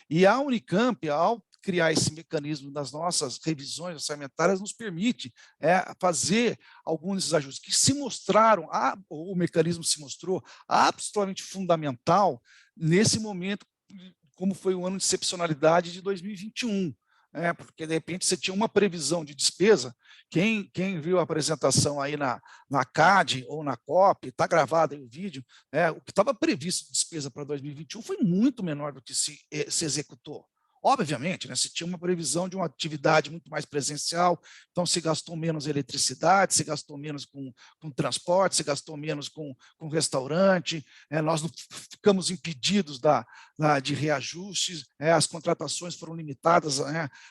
E a Unicamp, ao criar esse mecanismo das nossas revisões orçamentárias, nos permite fazer alguns desses ajustes que se mostraram, o mecanismo se mostrou absolutamente fundamental nesse momento, como foi o ano de excepcionalidade de 2021. Porque, de repente, você tinha uma previsão de despesa, quem viu a apresentação aí na CAD ou na COP, está gravado aí o vídeo, o que estava previsto de despesa para 2021 foi muito menor do que se executou. Obviamente, né, se tinha uma previsão de uma atividade muito mais presencial, então se gastou menos eletricidade, se gastou menos com transporte, se gastou menos com restaurante, nós não ficamos impedidos de reajustes, as contratações foram limitadas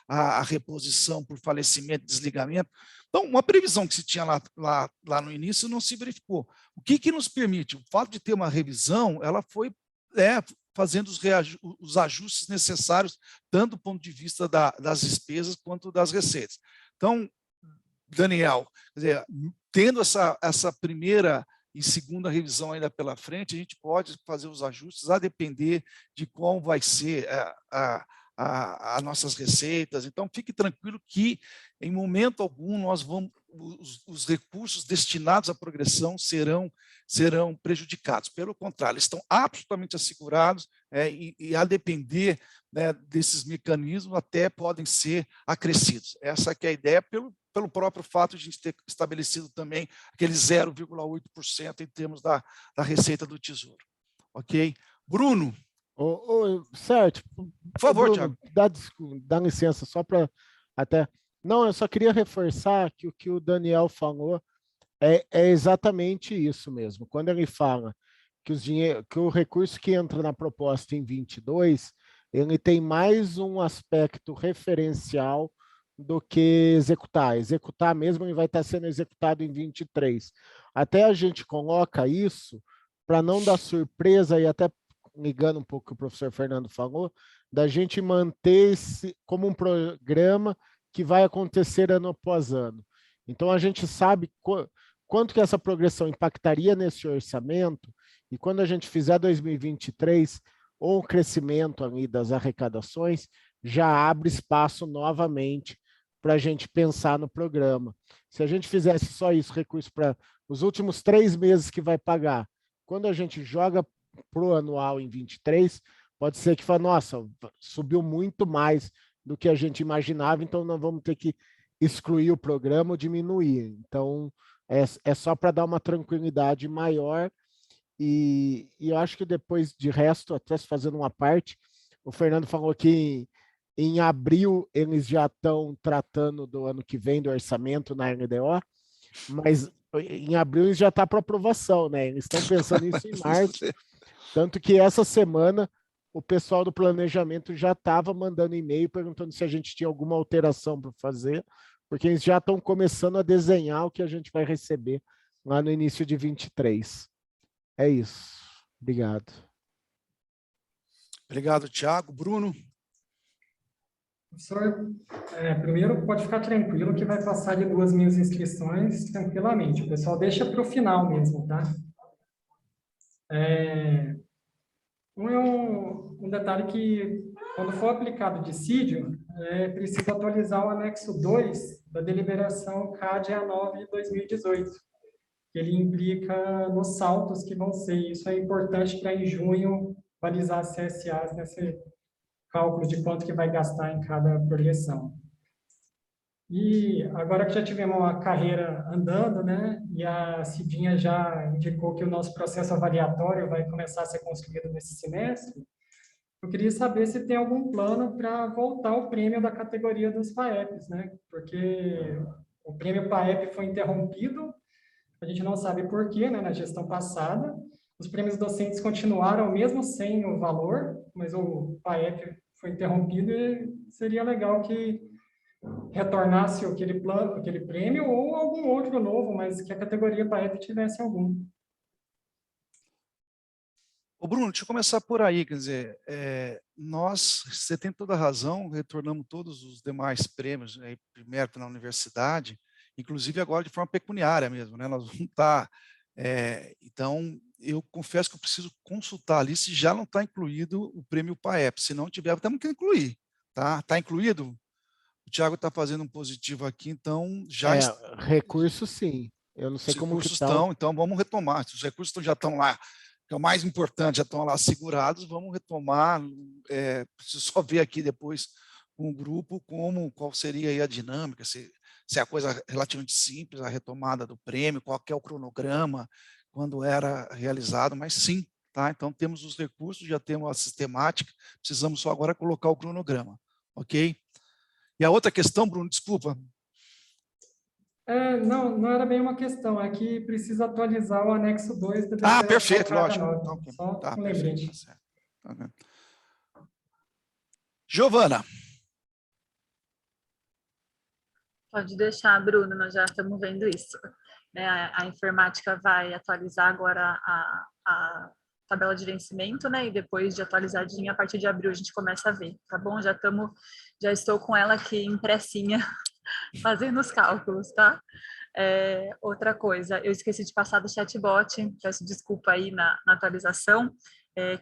à reposição por falecimento e desligamento. Então, uma previsão que se tinha lá no início não se verificou. O que nos permite? O fato de ter uma revisão, ela foi fazendo os ajustes necessários, tanto do ponto de vista das despesas quanto das receitas. Então, Daniel, quer dizer, tendo essa primeira e segunda revisão ainda pela frente, a gente pode fazer os ajustes a depender de como vai ser as nossas receitas. Então, fique tranquilo que, em momento algum, os recursos destinados à progressão serão prejudicados. Pelo contrário, estão absolutamente assegurados e a depender, né, desses mecanismos, até podem ser acrescidos. Essa que é a ideia, pelo próprio fato de a gente ter estabelecido também aquele 0,8% em termos da receita do Tesouro. Ok? Bruno? Certo. Por favor, Thiago. Dá licença, só para até... Não, eu só queria reforçar que o que o Daniel falou é exatamente isso mesmo. Quando ele fala que o recurso que entra na proposta em 22, ele tem mais um aspecto referencial do que executar. Executar mesmo, ele vai estar sendo executado em 23. Até a gente coloca isso para não dar surpresa, e até ligando um pouco o que o professor Fernando falou, da gente manter esse como um programa que vai acontecer ano após ano. Então, a gente sabe quanto que essa progressão impactaria nesse orçamento, e quando a gente fizer 2023, ou o crescimento ali das arrecadações, já abre espaço novamente para a gente pensar no programa. Se a gente fizesse só isso, recurso para os últimos 3 meses que vai pagar, quando a gente joga para o anual em 23, pode ser que fale, nossa, subiu muito mais do que a gente imaginava, então nós vamos ter que excluir o programa ou diminuir. Então, é só para dar uma tranquilidade maior E eu acho que depois, de resto, até se fazendo uma parte, o Fernando falou que em abril eles já estão tratando do ano que vem, do orçamento na LDO, mas em abril já está para aprovação, né? Eles estão pensando nisso em março, tanto que essa semana o pessoal do planejamento já estava mandando e-mail perguntando se a gente tinha alguma alteração para fazer, porque eles já estão começando a desenhar o que a gente vai receber lá no início de 23. É isso. Obrigado. Obrigado, Thiago. Bruno? Professor, primeiro pode ficar tranquilo que vai passar de 2.000 inscrições tranquilamente. O pessoal deixa para o final mesmo, tá? Um detalhe que, quando for aplicado dissídio, é preciso atualizar o anexo 2 da deliberação CAD A9 de 2018, que ele implica nos saltos que vão ser. Isso é importante para, em junho, balizar as CSAs nesse cálculo de quanto que vai gastar em cada projeção. E agora que já tivemos uma carreira andando, né, e a Cidinha já indicou que o nosso processo avaliatório vai começar a ser construído nesse semestre, eu queria saber se tem algum plano para voltar o prêmio da categoria dos PAEPs, né, porque o prêmio PAEP foi interrompido, a gente não sabe por quê, né, na gestão passada. Os prêmios docentes continuaram mesmo sem o valor, mas o PAEP foi interrompido e seria legal que retornasse aquele plano, aquele prêmio ou algum outro novo, mas que a categoria PAEP tivesse algum. Ô Bruno, deixa eu começar por aí, quer dizer, nós, você tem toda a razão, retornamos todos os demais prêmios, aí, primeiro na universidade, inclusive agora de forma pecuniária mesmo, né? Nós vamos estar, então, eu confesso que eu preciso consultar ali se já não está incluído o prêmio PAEP, se não tiver, temos que incluir, tá? Está incluído? O Thiago está fazendo um positivo aqui, então já... Recursos, sim. Eu não sei como que estão, então vamos retomar. Se os recursos já estão lá, que é o mais importante, já estão lá segurados, vamos retomar. Preciso só ver aqui depois com o grupo qual seria aí a dinâmica, se é a coisa relativamente simples, a retomada do prêmio, qual que é o cronograma, quando era realizado, mas sim, tá? Então temos os recursos, já temos a sistemática, precisamos só agora colocar o cronograma, ok? E a outra questão, Bruno, desculpa. Não era bem uma questão, é que precisa atualizar o anexo 2 da perfeito, lógico. Só tá, um perfeito, lembrete. tá certo. Tá. Giovana. Pode deixar, Bruno, nós já estamos vendo isso. Né? A informática vai atualizar agora a tabela de vencimento, né? E depois de atualizadinha, a partir de abril a gente começa a ver, tá bom? Já estou com ela aqui impressinha, fazendo os cálculos, tá? Outra coisa, eu esqueci de passar do chatbot, peço desculpa aí na atualização,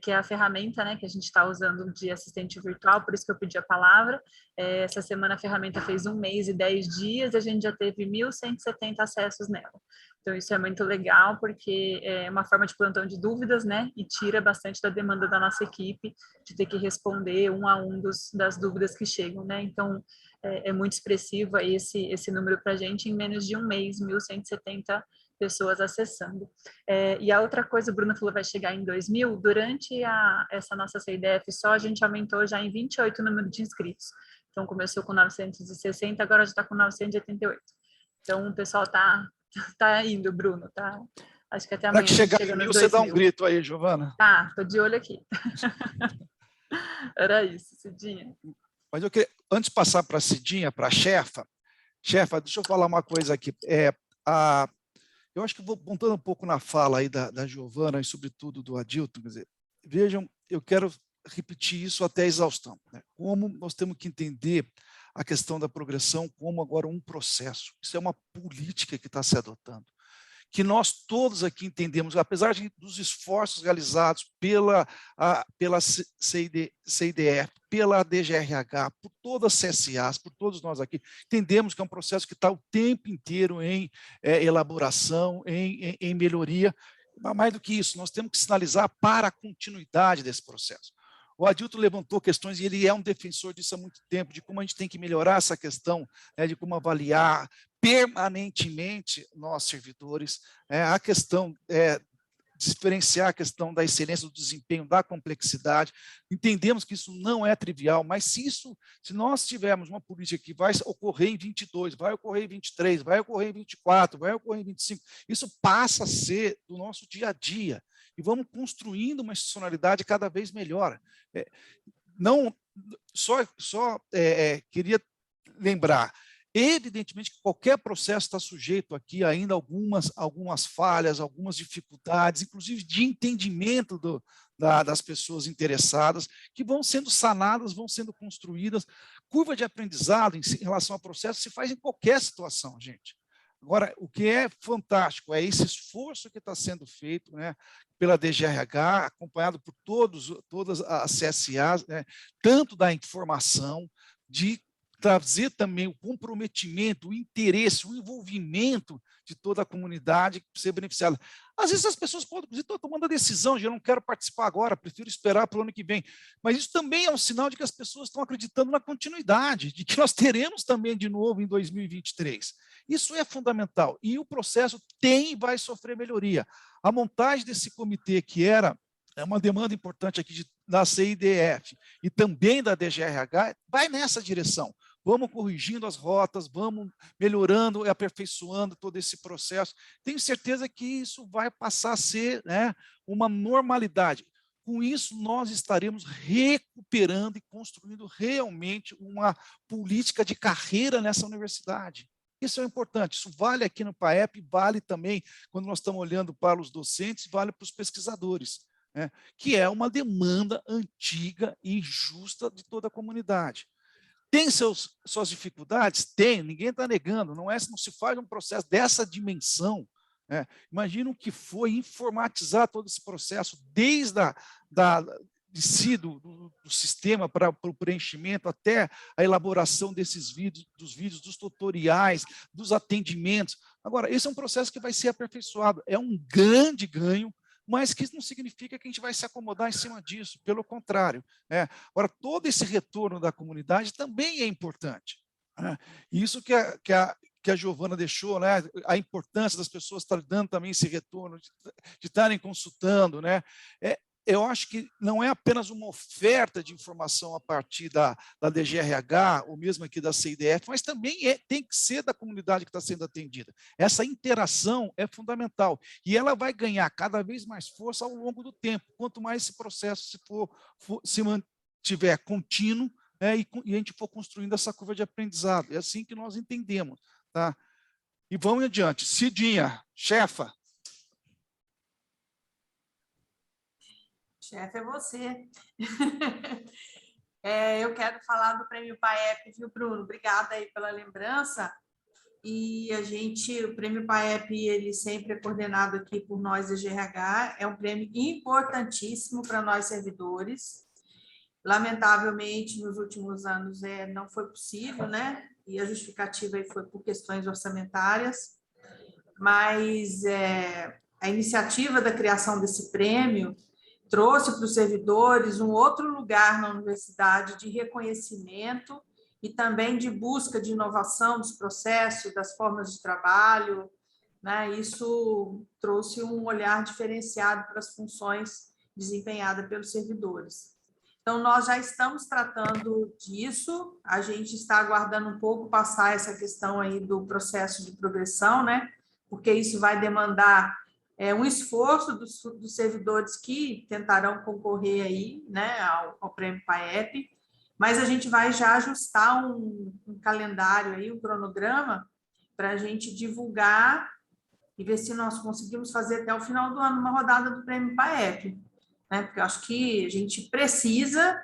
que é a ferramenta, né, que a gente está usando de assistente virtual, por isso que eu pedi a palavra. Essa semana a ferramenta fez 1 mês e 10 dias, e a gente já teve 1.170 acessos nela. Então, isso é muito legal, porque é uma forma de plantão de dúvidas, né, e tira bastante da demanda da nossa equipe, de ter que responder um a um das dúvidas que chegam, né. Então, é muito expressivo aí esse número para a gente, em menos de 1 mês, 1.170 pessoas acessando. E a outra coisa, o Bruno falou, vai chegar em 2.000, durante essa nossa CIDF só, a gente aumentou já em 28 o número de inscritos. Então, começou com 960, agora já está com 988. Então, o pessoal tá indo, Bruno, tá? Acho que até amanhã. Para que chegar em 1.000, você dá um grito aí, Giovana. Tá, tô de olho aqui. Era isso, Cidinha. Mas eu queria, antes de passar para a Cidinha, para a chefa, deixa eu falar uma coisa aqui. Eu acho que vou montando um pouco na fala aí da Giovana e, sobretudo, do Adilton. Quer dizer, vejam, eu quero repetir isso até a exaustão, né? Como nós temos que entender a questão da progressão como agora um processo. Isso é uma política que está se adotando, que nós todos aqui entendemos, apesar dos esforços realizados pela CIDF, pela DGRH, por todas as CSAs, por todos nós aqui, entendemos que é um processo que está o tempo inteiro em elaboração, em melhoria. Mas mais do que isso, nós temos que sinalizar para a continuidade desse processo. O Adilton levantou questões, e ele é um defensor disso há muito tempo, de como a gente tem que melhorar essa questão, né, de como avaliar permanentemente nós, servidores, a questão diferenciar a questão da excelência do desempenho, da complexidade. Entendemos que isso não é trivial, mas se nós tivermos uma política que vai ocorrer em 22, vai ocorrer em 23, vai ocorrer em 24, vai ocorrer em 25, isso passa a ser do nosso dia a dia. E vamos construindo uma institucionalidade cada vez melhor. Queria lembrar, evidentemente que qualquer processo está sujeito aqui ainda a algumas falhas, algumas dificuldades, inclusive de entendimento das pessoas interessadas, que vão sendo sanadas, vão sendo construídas. Curva de aprendizado em relação ao processo se faz em qualquer situação, gente. Agora, o que é fantástico é esse esforço que está sendo feito, né, pela DGRH, acompanhado por todas as CSAs, né, tanto da informação, de trazer também o comprometimento, o interesse, o envolvimento de toda a comunidade que ser beneficiada. Às vezes as pessoas podem dizer, estou tomando a decisão, eu não quero participar agora, prefiro esperar para o ano que vem. Mas isso também é um sinal de que as pessoas estão acreditando na continuidade, de que nós teremos também de novo em 2023. Isso é fundamental. E o processo tem e vai sofrer melhoria. A montagem desse comitê, que é uma demanda importante aqui da CIDF e também da DGRH, vai nessa direção. Vamos corrigindo as rotas, vamos melhorando e aperfeiçoando todo esse processo. Tenho certeza que isso vai passar a ser, né, uma normalidade. Com isso, nós estaremos recuperando e construindo realmente uma política de carreira nessa universidade. Isso é importante, isso vale aqui no PAEP, vale também quando nós estamos olhando para os docentes, vale para os pesquisadores, né, que é uma demanda antiga e injusta de toda a comunidade. Tem suas dificuldades? Tem, ninguém está negando, não se faz um processo dessa dimensão. Né? Imagina o que foi informatizar todo esse processo, desde do sistema para o preenchimento até a elaboração desses vídeos, dos tutoriais, dos atendimentos. Agora, esse é um processo que vai ser aperfeiçoado, é um grande ganho, mas que isso não significa que a gente vai se acomodar em cima disso, pelo contrário. Né? Agora, todo esse retorno da comunidade também é importante. Né? Isso que a Giovana deixou, né? A importância das pessoas estarem dando também esse retorno, de estarem consultando. Né? Eu acho que não é apenas uma oferta de informação a partir da DGRH, ou mesmo aqui da CIDF, mas também tem que ser da comunidade que está sendo atendida. Essa interação é fundamental, e ela vai ganhar cada vez mais força ao longo do tempo, quanto mais esse processo se mantiver contínuo, né, e a gente for construindo essa curva de aprendizado. É assim que nós entendemos. Tá? E vamos adiante. Cidinha, chefa. Chefe é você. Eu quero falar do Prêmio PAEP, viu, Bruno? Obrigada aí pela lembrança. E o Prêmio PAEP, ele sempre é coordenado aqui por nós da GRH, é um prêmio importantíssimo para nós servidores. Lamentavelmente, nos últimos anos não foi possível, né? E a justificativa aí foi por questões orçamentárias. Mas a iniciativa da criação desse prêmio trouxe para os servidores um outro lugar na universidade de reconhecimento e também de busca de inovação dos processos, das formas de trabalho. Né? Isso trouxe um olhar diferenciado para as funções desempenhadas pelos servidores. Então, nós já estamos tratando disso, a gente está aguardando um pouco passar essa questão aí do processo de progressão, né? Porque isso vai demandar um esforço dos servidores que tentarão concorrer aí, né, ao Prêmio PAEP, mas a gente vai já ajustar um calendário aí, um cronograma, para a gente divulgar e ver se nós conseguimos fazer até o final do ano uma rodada do Prêmio PAEP, né, porque eu acho que a gente precisa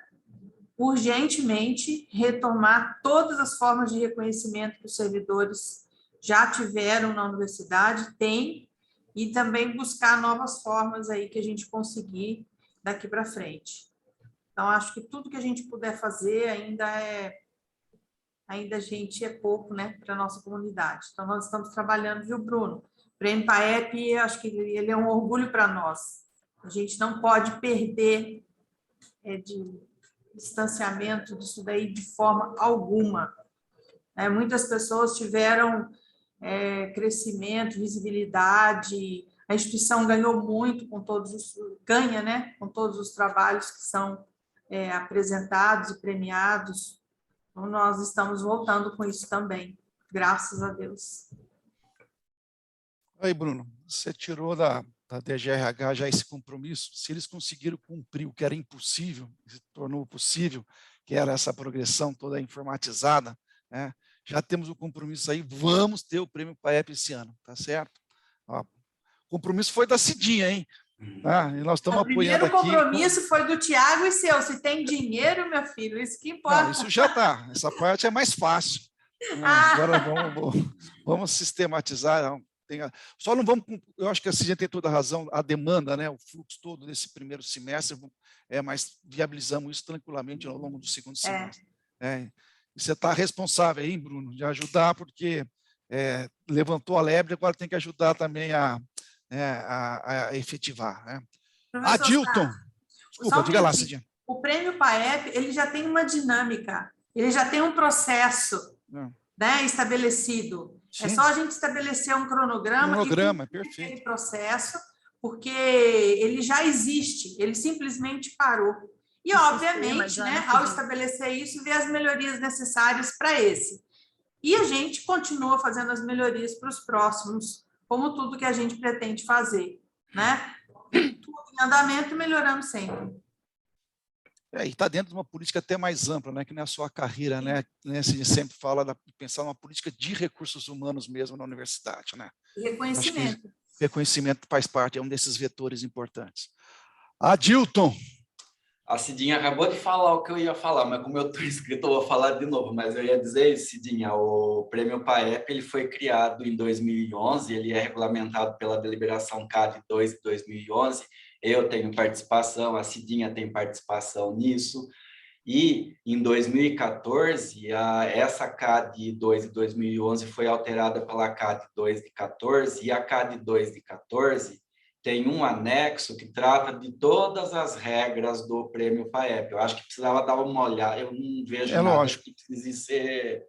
urgentemente retomar todas as formas de reconhecimento que os servidores já tiveram na universidade, e também buscar novas formas aí que a gente conseguir daqui para frente. Então, acho que tudo que a gente puder fazer ainda a gente é pouco, né, para a nossa comunidade. Então, nós estamos trabalhando, viu, Bruno? O Prêmio PAEP, acho que ele é um orgulho para nós. A gente não pode perder de distanciamento disso daí de forma alguma. Muitas pessoas tiveram crescimento, visibilidade, A instituição ganhou muito com todos os, ganha, né, com todos os trabalhos que são apresentados e premiados. Então, nós estamos voltando com isso também, graças a Deus. Aí, Bruno, você tirou da DGRH já esse compromisso. Se eles conseguiram cumprir o que era impossível, se tornou possível, que era essa progressão toda informatizada, né? Já temos o compromisso aí, vamos ter o prêmio PAEP esse ano, tá certo? Ó, o compromisso foi da Cidinha, hein? E nós estamos apoiando aqui. O primeiro compromisso foi do Tiago e seu. Se tem dinheiro, meu filho, isso que importa. Não, isso já está. Essa parte é mais fácil. Agora vamos sistematizar. Só não vamos. Eu acho que a Cidinha tem toda a razão. A demanda, né, o fluxo todo desse primeiro semestre, mas viabilizamos isso tranquilamente ao longo do segundo semestre. E você está responsável aí, Bruno, de ajudar, porque levantou a lebre, agora tem que ajudar também a efetivar. Né? Adilton, desculpa, diga lá, Cidinha. O prêmio PAEP, ele já tem uma dinâmica, ele já tem um processo né, estabelecido. Sim. É só a gente estabelecer um cronograma perfeito. Aquele processo, porque ele já existe, ele simplesmente parou. E, obviamente, né, ao estabelecer isso, ver as melhorias necessárias para esse. E a gente continua fazendo as melhorias para os próximos, como tudo que a gente pretende fazer, né? Tudo em andamento, melhorando sempre. E está dentro de uma política até mais ampla, né? Que não é só a carreira, né? A gente sempre fala de pensar numa política de recursos humanos mesmo na universidade, né? E reconhecimento. Reconhecimento faz parte, é um desses vetores importantes. Adilton. A Cidinha acabou de falar o que eu ia falar, mas como eu estou inscrito, eu vou falar de novo. Mas eu ia dizer, Cidinha, o Prêmio PAEP ele foi criado em 2011, ele é regulamentado pela Deliberação CAD 2 de 2011. Eu tenho participação, a Cidinha tem participação nisso. E em 2014, essa CAD 2 de 2011 foi alterada pela CAD 2 de 14, e a CAD 2 de 14 tem um anexo que trata de todas as regras do Prêmio PAEP. Eu acho que precisava dar uma olhada, eu não vejo nada que precise ser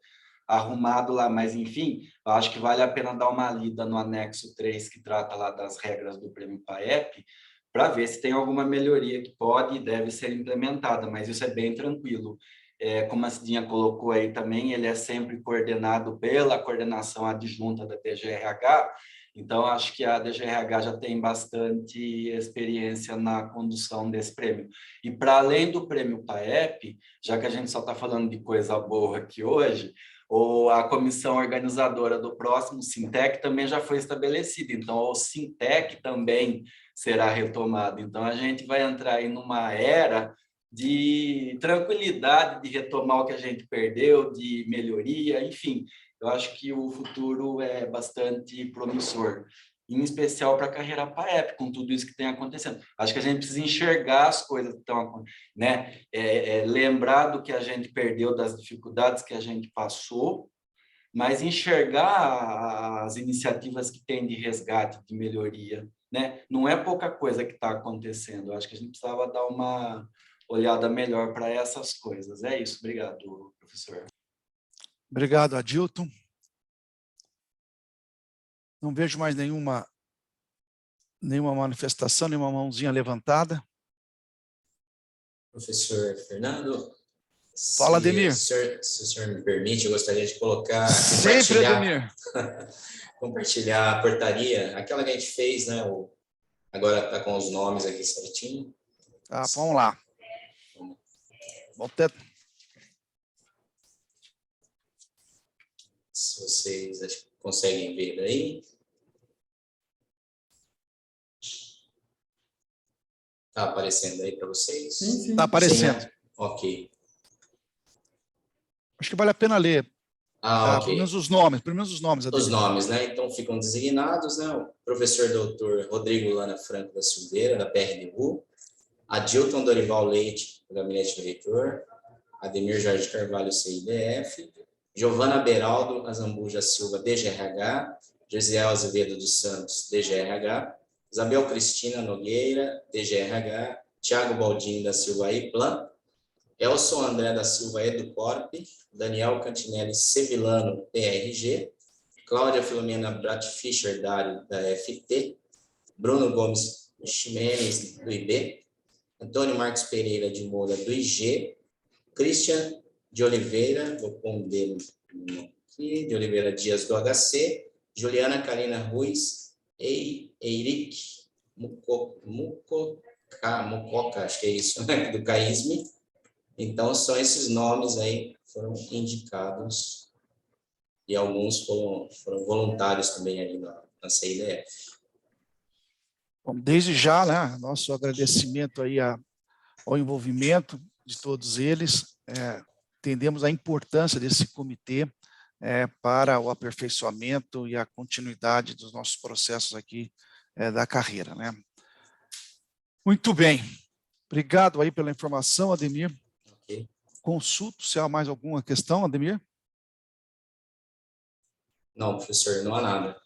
arrumado lá, mas, enfim, eu acho que vale a pena dar uma lida no anexo 3, que trata lá das regras do Prêmio PAEP, para ver se tem alguma melhoria que pode e deve ser implementada, mas isso é bem tranquilo. Como a Cidinha colocou aí também, ele é sempre coordenado pela coordenação adjunta da DGRH, então acho que a DGRH já tem bastante experiência na condução desse prêmio. E para além do prêmio PAEP, já que a gente só está falando de coisa boa aqui hoje, a comissão organizadora do próximo Sintec também já foi estabelecida, então o Sintec também será retomado. Então a gente vai entrar aí numa era de tranquilidade, de retomar o que a gente perdeu, de melhoria, enfim, eu acho que o futuro é bastante promissor, em especial para a carreira PAEP, com tudo isso que tem acontecendo. Acho que a gente precisa enxergar as coisas que estão acontecendo, né? Lembrar do que a gente perdeu, das dificuldades que a gente passou, mas enxergar as iniciativas que tem de resgate, de melhoria, né? Não é pouca coisa que está acontecendo. Eu acho que a gente precisava dar uma olhada melhor para essas coisas. É isso. Obrigado, professor. Obrigado, Adilton. Não vejo mais nenhuma manifestação, nenhuma mãozinha levantada. Professor Fernando. Fala, Ademir. Se o senhor me permite, eu gostaria de colocar... Sempre, Ademir. Compartilhar a portaria, aquela que a gente fez, né? Agora está com os nomes aqui certinho. Tá, vamos lá. Se vocês conseguem ver aí. Está aparecendo aí para vocês? Sim. Está aparecendo. Sim, né? Ok. Acho que vale a pena ler. Ok. Pelo menos os nomes. Os nomes, né? Então ficam designados, né? O professor doutor Rodrigo Lana Franco da Silveira, da PRDU, Adilton Dorival Leite, do Gabinete do Reitor, Ademir Jorge Carvalho, CIDF, Giovana Beraldo Azambuja Silva, DGRH, Josiel Azevedo dos Santos, DGRH, Isabel Cristina Nogueira, DGRH, Tiago Baldini da Silva, EPLAN, Elson André da Silva, EduCorp, Daniel Cantinelli Sevilano, PRG, Cláudia Filomena Brat Fischer, Dário, da FT, Bruno Gomes Ximenes, do IB, Antônio Marcos Pereira de Moura, do IG, Christian de Oliveira, vou pôr dele aqui, de Oliveira Dias, do HC, Juliana Karina Ruiz, Eiric Mucoca, acho que é isso, né, do CAISME. Então, são esses nomes aí que foram indicados e alguns foram voluntários também ali na CIDF. Bom, desde já, né, nosso agradecimento aí ao envolvimento de todos eles. Entendemos a importância desse comitê para o aperfeiçoamento e a continuidade dos nossos processos aqui da carreira, né? Muito bem. Obrigado aí pela informação, Ademir. Okay. Consulto se há mais alguma questão, Ademir. Não, professor, não há nada.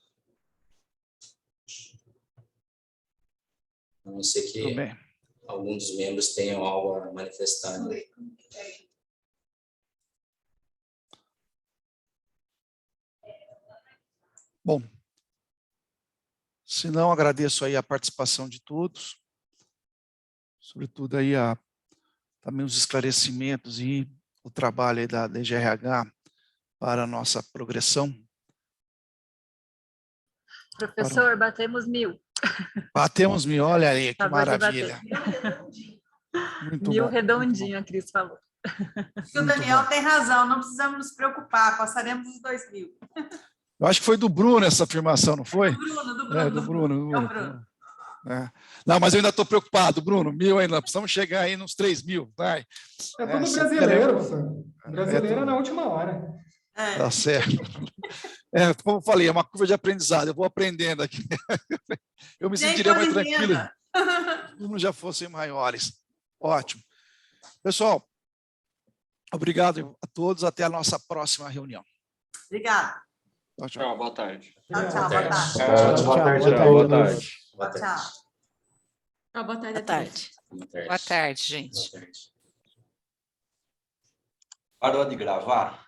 A não ser que algum dos membros tenham algo a manifestar. Né? Bom, se não, agradeço aí a participação de todos, sobretudo aí também os esclarecimentos e o trabalho aí da DGRH para a nossa progressão. Professor, batemos 1000. Batemos 1000, olha aí, que Acabou de maravilha. Muito 1000 bom, redondinho, a Cris falou. E o Daniel tem razão, não precisamos nos preocupar, passaremos os 2000. Eu acho que foi do Bruno essa afirmação, não foi? Do Bruno. É, do Bruno. É o Bruno. É. Não, mas eu ainda estou preocupado, Bruno. 1000 ainda, precisamos chegar aí nos 3000, vai. É tudo brasileiro, professor. Brasileiro na última hora. Tá certo. Como eu falei, é uma curva de aprendizado, eu vou aprendendo aqui. Eu me sentiria mais tranquilo se os números já fossem maiores. Ótimo. Pessoal, obrigado a todos, até a nossa próxima reunião. Obrigada. Tchau, boa tarde. Tchau, boa tarde. Boa tarde. Tchau. Boa tarde. Boa tarde, gente. Parou de gravar?